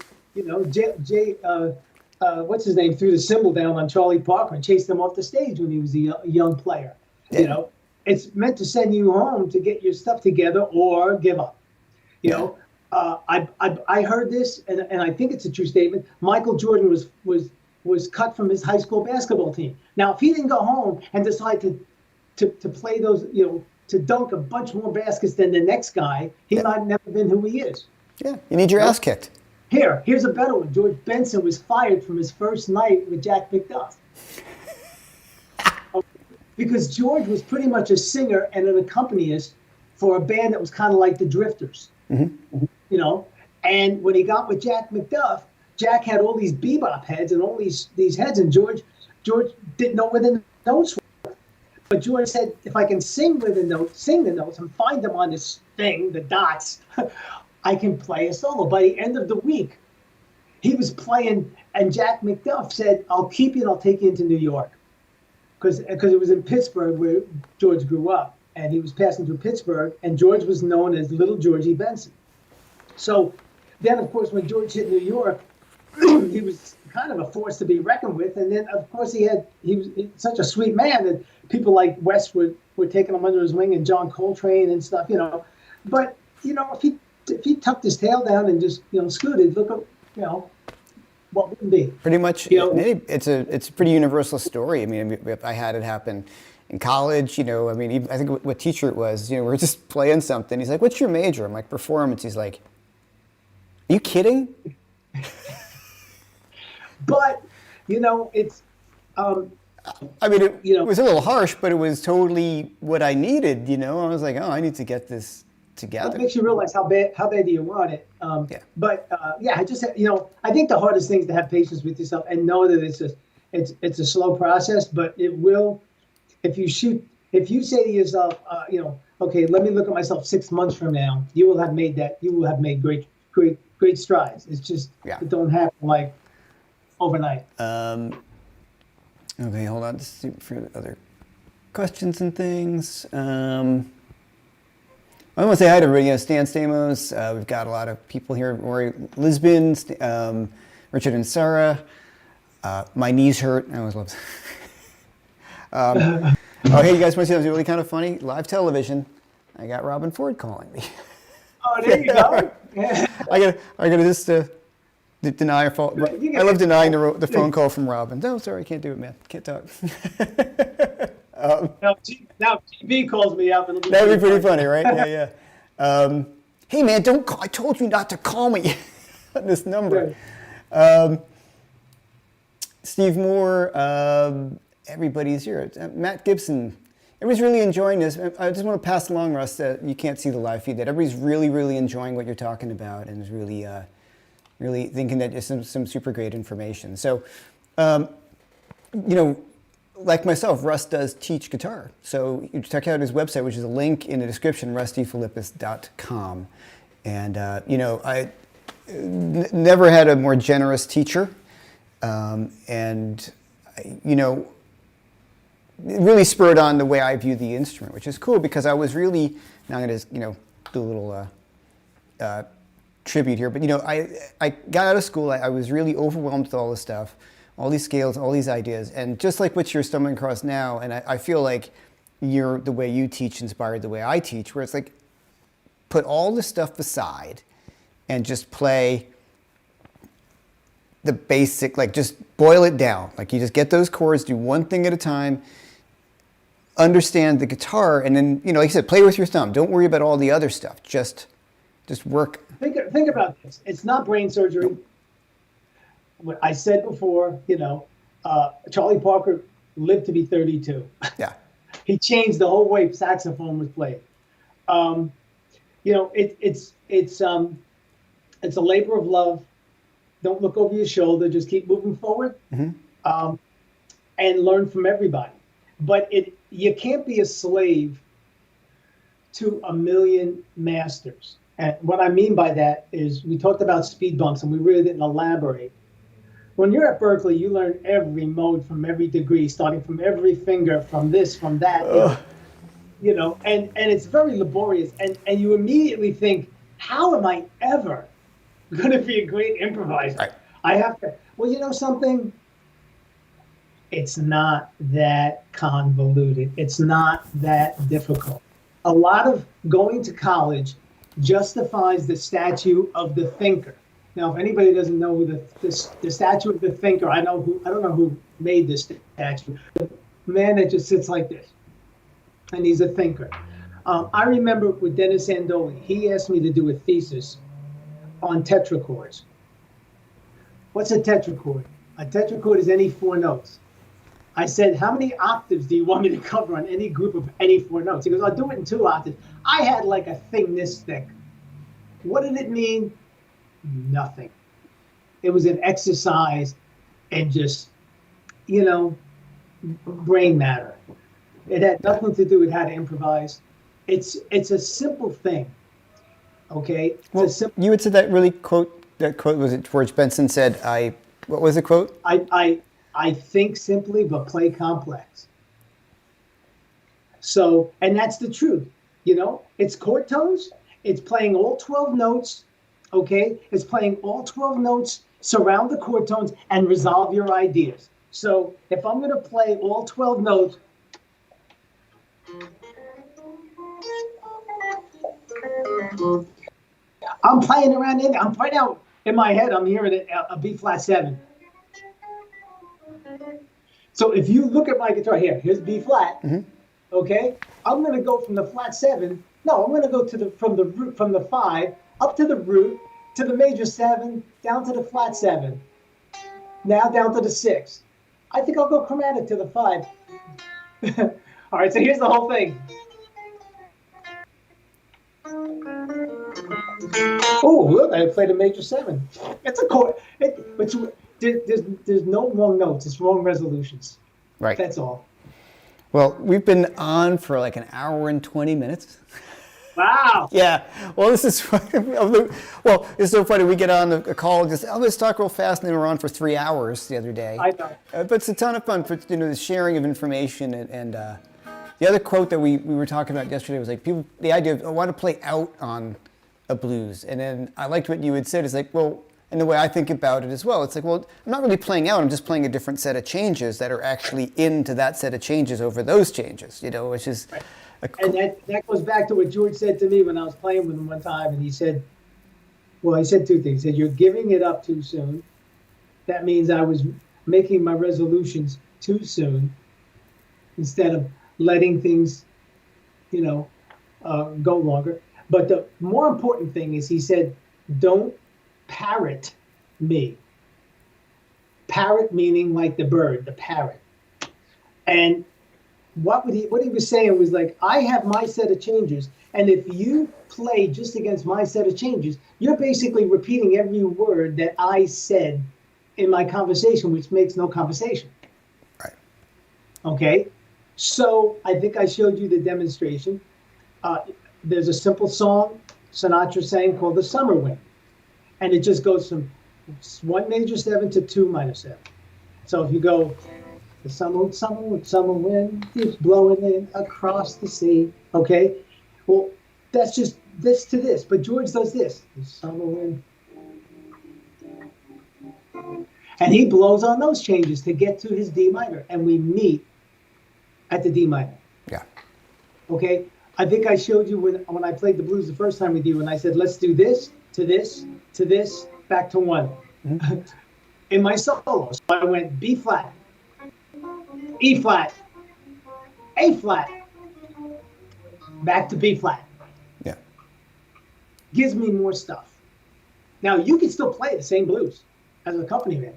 what's his name, threw the cymbal down on Charlie Parker and chased him off the stage when he was a young player. Yeah. It's meant to send you home to get your stuff together or give up. I heard this, and I think it's a true statement. Michael Jordan was cut from his high school basketball team. Now, if he didn't go home and decide to play those, to dunk a bunch more baskets than the next guy, he might have never been who he is. Yeah, you need your ass kicked. Here's a better one. George Benson was fired from his first night with Jack McDuff. Because George was pretty much a singer and an accompanist for a band that was kind of like the Drifters. Mm-hmm. And when he got with Jack McDuff, Jack had all these bebop heads and all these heads, and George didn't know where the notes were. But George said, if I can sing the notes and find them on this thing, the dots, I can play a solo. By the end of the week, he was playing, and Jack McDuff said, I'll keep you and I'll take you into New York. Because it was in Pittsburgh where George grew up, and he was passing through Pittsburgh, and George was known as Little Georgie Benson. So then, of course, when George hit New York, he was kind of a force to be reckoned with. And then, of course, he was such a sweet man that people like West were taking him under his wing, and John Coltrane and stuff, But, if he tucked his tail down and just, scooted, look at, what wouldn't be? Pretty much, it's a pretty universal story. I mean, I had it happen in college. I think what teacher it was. We're just playing something. He's like, "What's your major?" I'm like, "Performance." He's like, "Are you kidding?" But it's. I mean, it was a little harsh, but it was totally what I needed. I was like, "Oh, I need to get this together." It makes you realize how bad do you want it. Yeah. But I just I think the hardest thing is to have patience with yourself and know that it's a slow process, but it will. If you say to yourself, okay, let me look at myself 6 months from now, you will have made great strides. It's just it don't happen like overnight. Okay, hold on. Just see for other questions and things. I want to say hi to everybody. Stan Stamos. We've got a lot of people here. Rory Lisbon, Richard and Sarah. My knees hurt. I always love. Hey, you guys want to see something really kind of funny? Live television. I got Robin Ford calling me. Oh, there you go. I gotta just deny her fault. I love denying the phone call from Robin. No, sorry, I can't do it, man. Can't talk. Now TV calls me up. That'd be pretty funny, right? Yeah. Hey, man, don't call. I told you not to call me on this number. Steve Moore, everybody's here. Matt Gibson. Everybody's really enjoying this. I just want to pass along, Russ, that you can't see the live feed, that everybody's really, really enjoying what you're talking about and is really, really thinking that it's some super great information. So, like myself, Russ does teach guitar. So you check out his website, which is a link in the description, russdefilippis.com. And, I never had a more generous teacher. And you know, it really spurred on the way I view the instrument, which is cool because I was really, now I'm going to, you know, do a little tribute here, but, you know, I got out of school, I was really overwhelmed with all this stuff, all these scales, all these ideas, and just like what you're stumbling across now, and I feel like the way you teach inspired the way I teach, where it's like, put all this stuff aside and just play the basic, like just boil it down. Like you just get those chords, do one thing at a time, understand the guitar, and then, you know, like I said, play with your thumb. Don't worry about all the other stuff. Just work. Think about this. It's not brain surgery. What I said before, you know, Charlie Parker lived to be 32. Yeah. He changed the whole way saxophone was played. You know, it's a labor of love. Don't look over your shoulder. Just keep moving forward, and learn from everybody. But you can't be a slave to a million masters. And what I mean by that is we talked about speed bumps, and we really didn't elaborate. When you're at Berklee, you learn every mode from every degree, starting from every finger, from this, from that. You know, and it's very laborious. And you immediately think, how am I ever going to be a great improviser? Right. I have to. Well, you know something? It's not that convoluted. It's not that difficult. A lot of going to college justifies the statue of the thinker. Now, if anybody doesn't know who the statue of the thinker, I don't know who made this statue. The man that just sits like this, and he's a thinker. I remember with Dennis Andoli, he asked me to do a thesis on tetrachords. What's a tetrachord? A tetrachord is any 4 notes. I said, how many octaves do you want me to cover on any group of any 4 notes? He goes, I'll do it in 2 octaves. I had like a thing this thick. What did it mean? Nothing. It was an exercise in just, you know, brain matter. It had nothing to do with how to improvise. It's a simple thing. Okay? You had said that quote was it George Benson said, what was the quote? I think simply, but play complex. So, and that's the truth. You know, it's chord tones. It's playing all 12 notes. Okay, it's playing all 12 notes, surround the chord tones, and resolve your ideas. So if I'm going to play all 12 notes, I'm playing around in. I'm right now in my head. I'm hearing a B flat 7. So if you look at my guitar here, here's B flat. Okay, I'm going to go from the flat 7. No, I'm going to go to from the 5 up to the root, to the major 7, down to the flat 7, now down to the 6. I think I'll go chromatic to the 5. All right, so here's the whole thing. Oh, look, I played a major 7. It's a chord. There's no wrong notes. It's wrong resolutions. Right. That's all. Well, we've been on for like an hour and 20 minutes. Wow. Yeah. Well, this is it's so funny. We get on a call, let's talk real fast, and then we're on for 3 hours the other day. I know. But it's a ton of fun for the sharing of information and the other quote that we were talking about yesterday was like the idea of I want to play out on a blues, and then I liked what you had said. It's like, well, and the way I think about it as well, it's like, well, I'm not really playing out. I'm just playing a different set of changes that are actually into that set of changes over those changes. You know, which is. Right. And that goes back to what George said to me when I was playing with him one time, and he said 2 things. He said, you're giving it up too soon. That means I was making my resolutions too soon instead of letting things, you know, go longer. But the more important thing is he said, don't parrot me. Parrot meaning like the bird, the parrot. And what he was saying was like, I have my set of changes, and if you play just against my set of changes, you're basically repeating every word that I said in my conversation, which makes no conversation. Right. Okay? So I think I showed you the demonstration. There's a simple song Sinatra sang called The Summer Wind, and it just goes from 1 major 7 to 2 minor 7. So if you go The summer wind keeps blowing in across the sea. Okay, well, that's just this to this. But George does this. The summer wind. And he blows on those changes to get to his D minor. And we meet at the D minor. Yeah. Okay. I think I showed you when I played the blues the first time with you, and I said, let's do this, to this, to this, back to one. Mm-hmm. In my solo, so I went B flat, E flat, A flat, back to B flat. Yeah. Gives me more stuff. Now, you can still play the same blues as an accompaniment.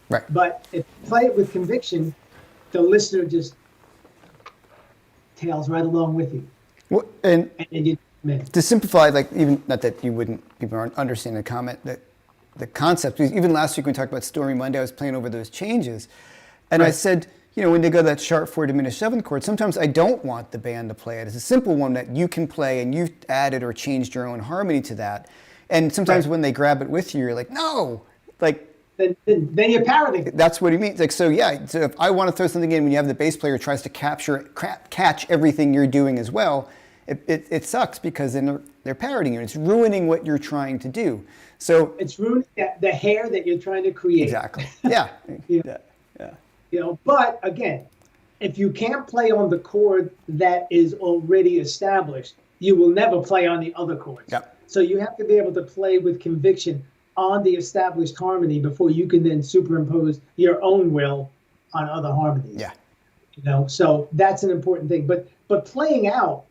Right. But if you play it with conviction, the listener just tails right along with you. Well, and you, to simplify, like, even not that you wouldn't people aren't understanding the comment, that the concept, because even last week we talked about Stormy Monday, I was playing over those changes. And I said, when they go that sharp 4 diminished 7th chord, sometimes I don't want the band to play it. It's a simple one that you can play, and you've added or changed your own harmony to that. And sometimes when they grab it with you, you're like, no, like, then you're parroting. That's what he means. Like, so if I want to throw something in when you have the bass player who tries to catch everything you're doing as well, it sucks, because then they're parroting you. It's ruining what you're trying to do. So it's ruining the hair that you're trying to create. Exactly. Yeah. Yeah. But again, if you can't play on the chord that is already established, you will never play on the other chords. Yeah. So you have to be able to play with conviction on the established harmony before you can then superimpose your own will on other harmonies. Yeah. So that's an important thing. But playing out,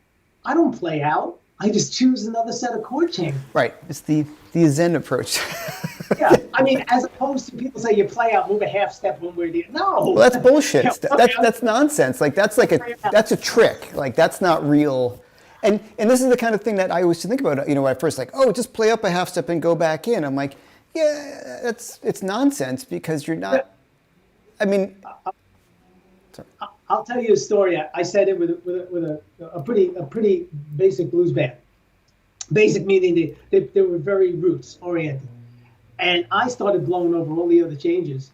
I don't play out. I just choose another set of chord change. Right. It's the Zen approach. Yeah. I mean, as opposed to people say you play out, move a half step one way or the other. No. Well, that's bullshit. That's nonsense. Like, that's a trick. Like, that's not real. And this is the kind of thing that I always think about, when I first just play up a half step and go back in. I'm like, yeah, it's nonsense, because you're not, I mean. I'll tell you a story. I said it with a pretty basic blues band. Basic meaning they were very roots oriented. And I started blowing over all the other changes.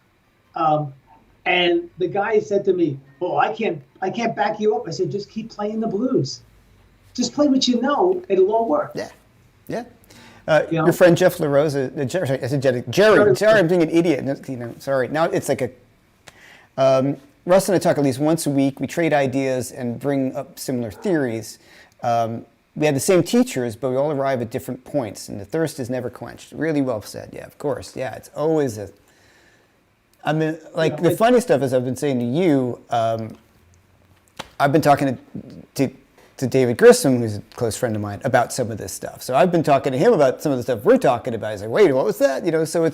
And the guy said to me, "Oh, I can't back you up." I said, "Just keep playing the blues. Just play what you know. It'll all work." Yeah, yeah. Your friend Jeff LaRosa, Jerry. Sorry, I'm being an idiot. Sorry. Now it's like Russ and I talk at least once a week. We trade ideas and bring up similar theories. We have the same teachers, but we all arrive at different points, and the thirst is never quenched. Really well said. Yeah, of course. Yeah, it's always the funny stuff is, I've been saying to you, I've been talking to David Grissom, who's a close friend of mine, about some of this stuff. So I've been talking to him about some of the stuff we're talking about. He's like, wait, what was that? So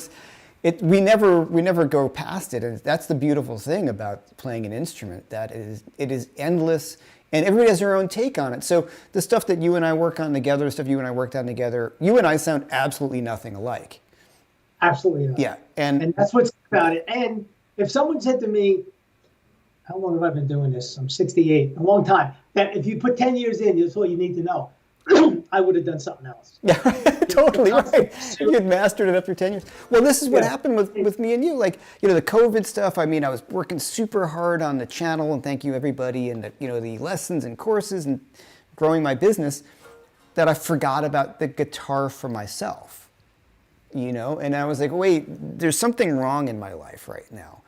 we never go past it. And that's the beautiful thing about playing an instrument, that it is endless, and everybody has their own take on it. So the stuff that you and I work on together, the stuff you and I worked on together, you and I sound absolutely nothing alike. Absolutely not. Yeah. And that's what's about it. And if someone said to me, how long have I been doing this? I'm 68, a long time. That if you put 10 years in, that's all you need to know. I would have done something else. Yeah, totally right. You had mastered it after 10 years. Well, this is what happened with me and you. Like, the COVID stuff, I mean, I was working super hard on the channel, and thank you everybody, and the lessons and courses and growing my business, that I forgot about the guitar for myself, and I was like, wait, there's something wrong in my life right now.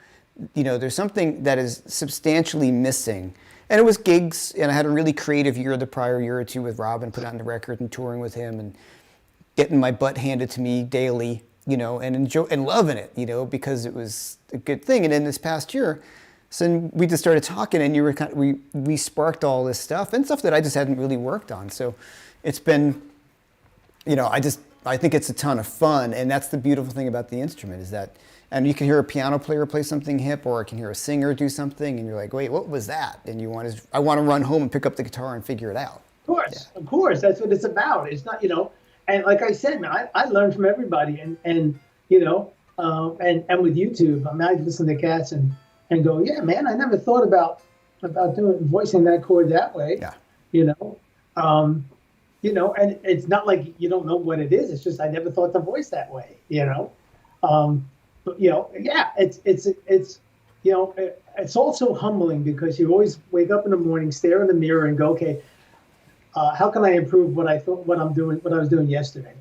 There's something that is substantially missing. And it was gigs, and I had a really creative year the prior year or two with Robin, put on the record and touring with him and getting my butt handed to me daily, and loving it, because it was a good thing. And then this past year, so we just started talking, and you were we sparked all this stuff and stuff that I just hadn't really worked on. So it's been, I think it's a ton of fun, and that's the beautiful thing about the instrument, is that. And you can hear a piano player play something hip, or I can hear a singer do something, and you're like, wait, what was that? And I want to run home and pick up the guitar and figure it out. Of course, that's what it's about. It's not, and like I said, man, I learned from everybody, and with YouTube, I mean, I listen to cats and go, yeah, man, I never thought about voicing that chord that way. Yeah. And it's not like you don't know what it is. It's just I never thought to voice that way. But yeah, it's it's also humbling because you always wake up in the morning, stare in the mirror, and go, okay, how can I improve what I was doing yesterday?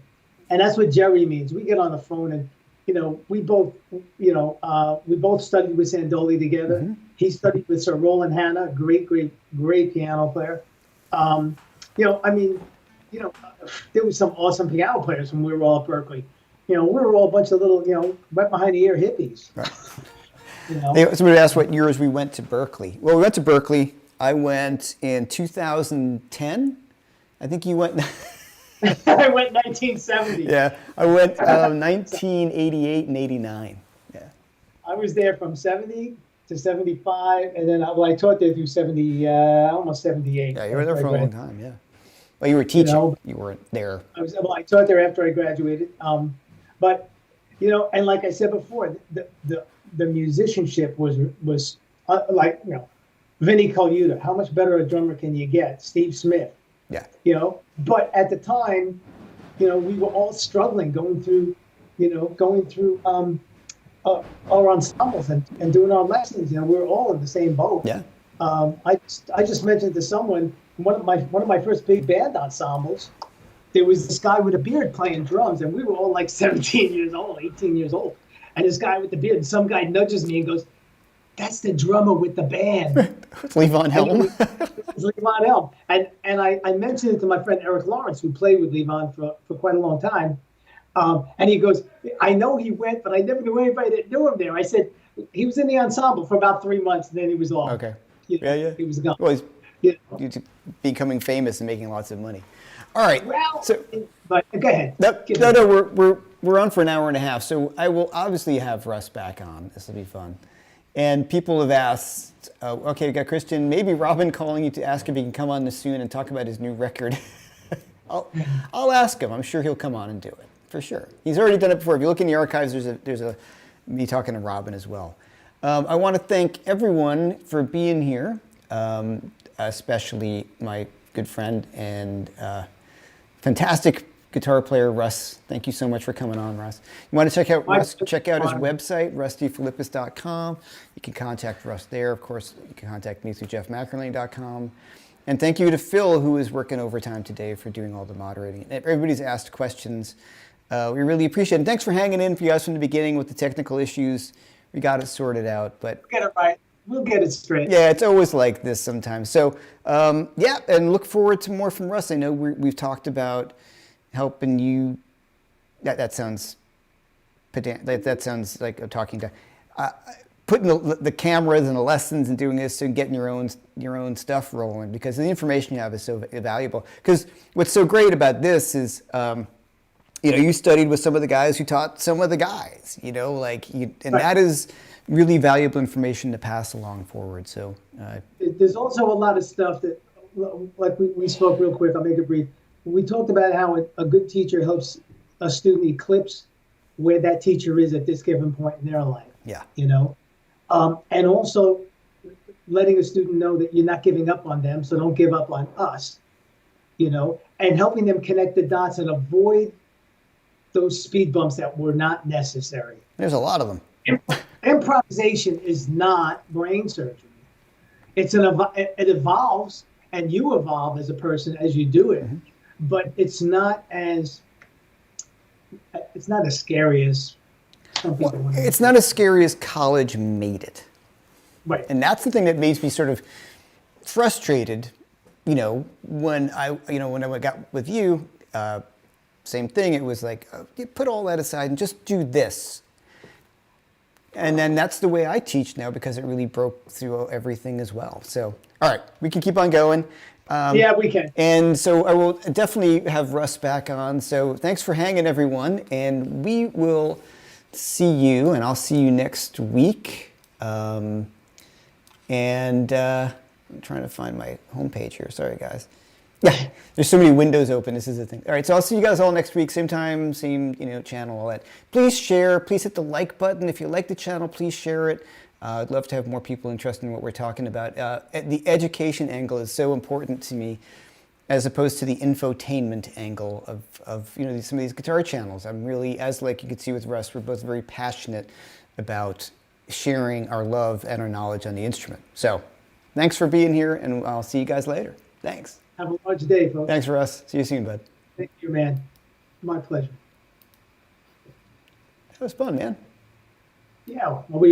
And that's what Jerry means. We get on the phone and, we both studied with Sandoli together. Mm-hmm. He studied with Sir Roland Hanna, great, great, great piano player. There was some awesome piano players when we were all at Berkeley. We were all a bunch of little, wet behind the ear hippies. Right. Somebody asked what years we went to Berkeley. Well, we went to Berkeley. I went in 2010. I think you went. I went 1970. Yeah, I went 1988 and 89. Yeah. I was there from 70 to 75, and then I taught there through 70, almost 78. Yeah, you were there for a long time. Yeah. Well, you were teaching. You weren't there. I taught there after I graduated. But and like I said before, the musicianship was Vinnie Colaiuta. How much better a drummer can you get? Steve Smith. Yeah. But at the time, we were all struggling, going through our ensembles and doing our lessons. We were all in the same boat. Yeah. I just mentioned to someone one of my first big band ensembles. There was this guy with a beard playing drums, and we were all like 17 years old, 18 years old. And this guy with the beard, some guy nudges me and goes, "That's the drummer with the band." Levon Helm. It's Levon Helm. And I mentioned it to my friend Eric Lawrence, who played with Levon for quite a long time. And he goes, "I know he went, but I never knew anybody that knew him there." I said, "He was in the ensemble for about 3 months, and then he was off." Okay. Yeah. He was gone. Well, he's becoming famous and making lots of money. All right. Well, so, but go ahead. No, we're on for an hour and a half, so I will obviously have Russ back on. This will be fun. And people have asked, okay, we got Christian, maybe Robin calling you to ask if he can come on this soon and talk about his new record. I'll ask him. I'm sure he'll come on and do it, for sure. He's already done it before. If you look in the archives, there's a me talking to Robin as well. I want to thank everyone for being here, especially my good friend and fantastic guitar player, Russ. Thank you so much for coming on, Russ. You want to check out Russ? Check out his website, russdefilippis.com. You can contact Russ there. Of course, you can contact me through jeffmcearlain.com. And thank you to Phil, who is working overtime today, for doing all the moderating. Everybody's asked questions. We really appreciate it. And thanks for hanging in for you guys from the beginning with the technical issues. We got it sorted out, but get it right. We'll get it straight. Yeah, it's always like this sometimes. So, and look forward to more from Russ. I know we've talked about helping you. That sounds pedant. That sounds like a talking to. Putting the cameras and the lessons and doing this and getting your own stuff rolling, because the information you have is so valuable. Because what's so great about this is, you studied with some of the guys who taught some of the guys. That is really valuable information to pass along forward. So there's also a lot of stuff that, like we spoke real quick. I'll make it brief. We talked about how a good teacher helps a student eclipse where that teacher is at this given point in their life. Yeah. And also letting a student know that you're not giving up on them, so don't give up on us. And helping them connect the dots and avoid those speed bumps that were not necessary. There's a lot of them. Improvisation is not brain surgery. It evolves, and you evolve as a person as you do it. Mm-hmm. But it's not as scary as some people want to It's not as scary as college made it. Right. And that's the thing that makes me sort of frustrated. When I got with you, same thing. It was like, you put all that aside and just do this. And then that's the way I teach now, because it really broke through everything as well. So, all right, we can keep on going. Yeah, we can. And so I will definitely have Russ back on. So thanks for hanging, everyone. And we will see you, and I'll see you next week. I'm trying to find my homepage here. Sorry, guys. Yeah, there's so many windows open. This is the thing. All right, so I'll see you guys all next week, same time, same channel, all that. Please share. Please hit the like button if you like the channel. Please share it. I'd love to have more people interested in what we're talking about. The education angle is so important to me, as opposed to the infotainment angle of some of these guitar channels. I'm really, as like you could see with Russ, we're both very passionate about sharing our love and our knowledge on the instrument. So thanks for being here, and I'll see you guys later. Thanks. Have a large day, folks. Thanks, Russ. See you soon, bud. Thank you, man. My pleasure. That was fun, man. Yeah, well, we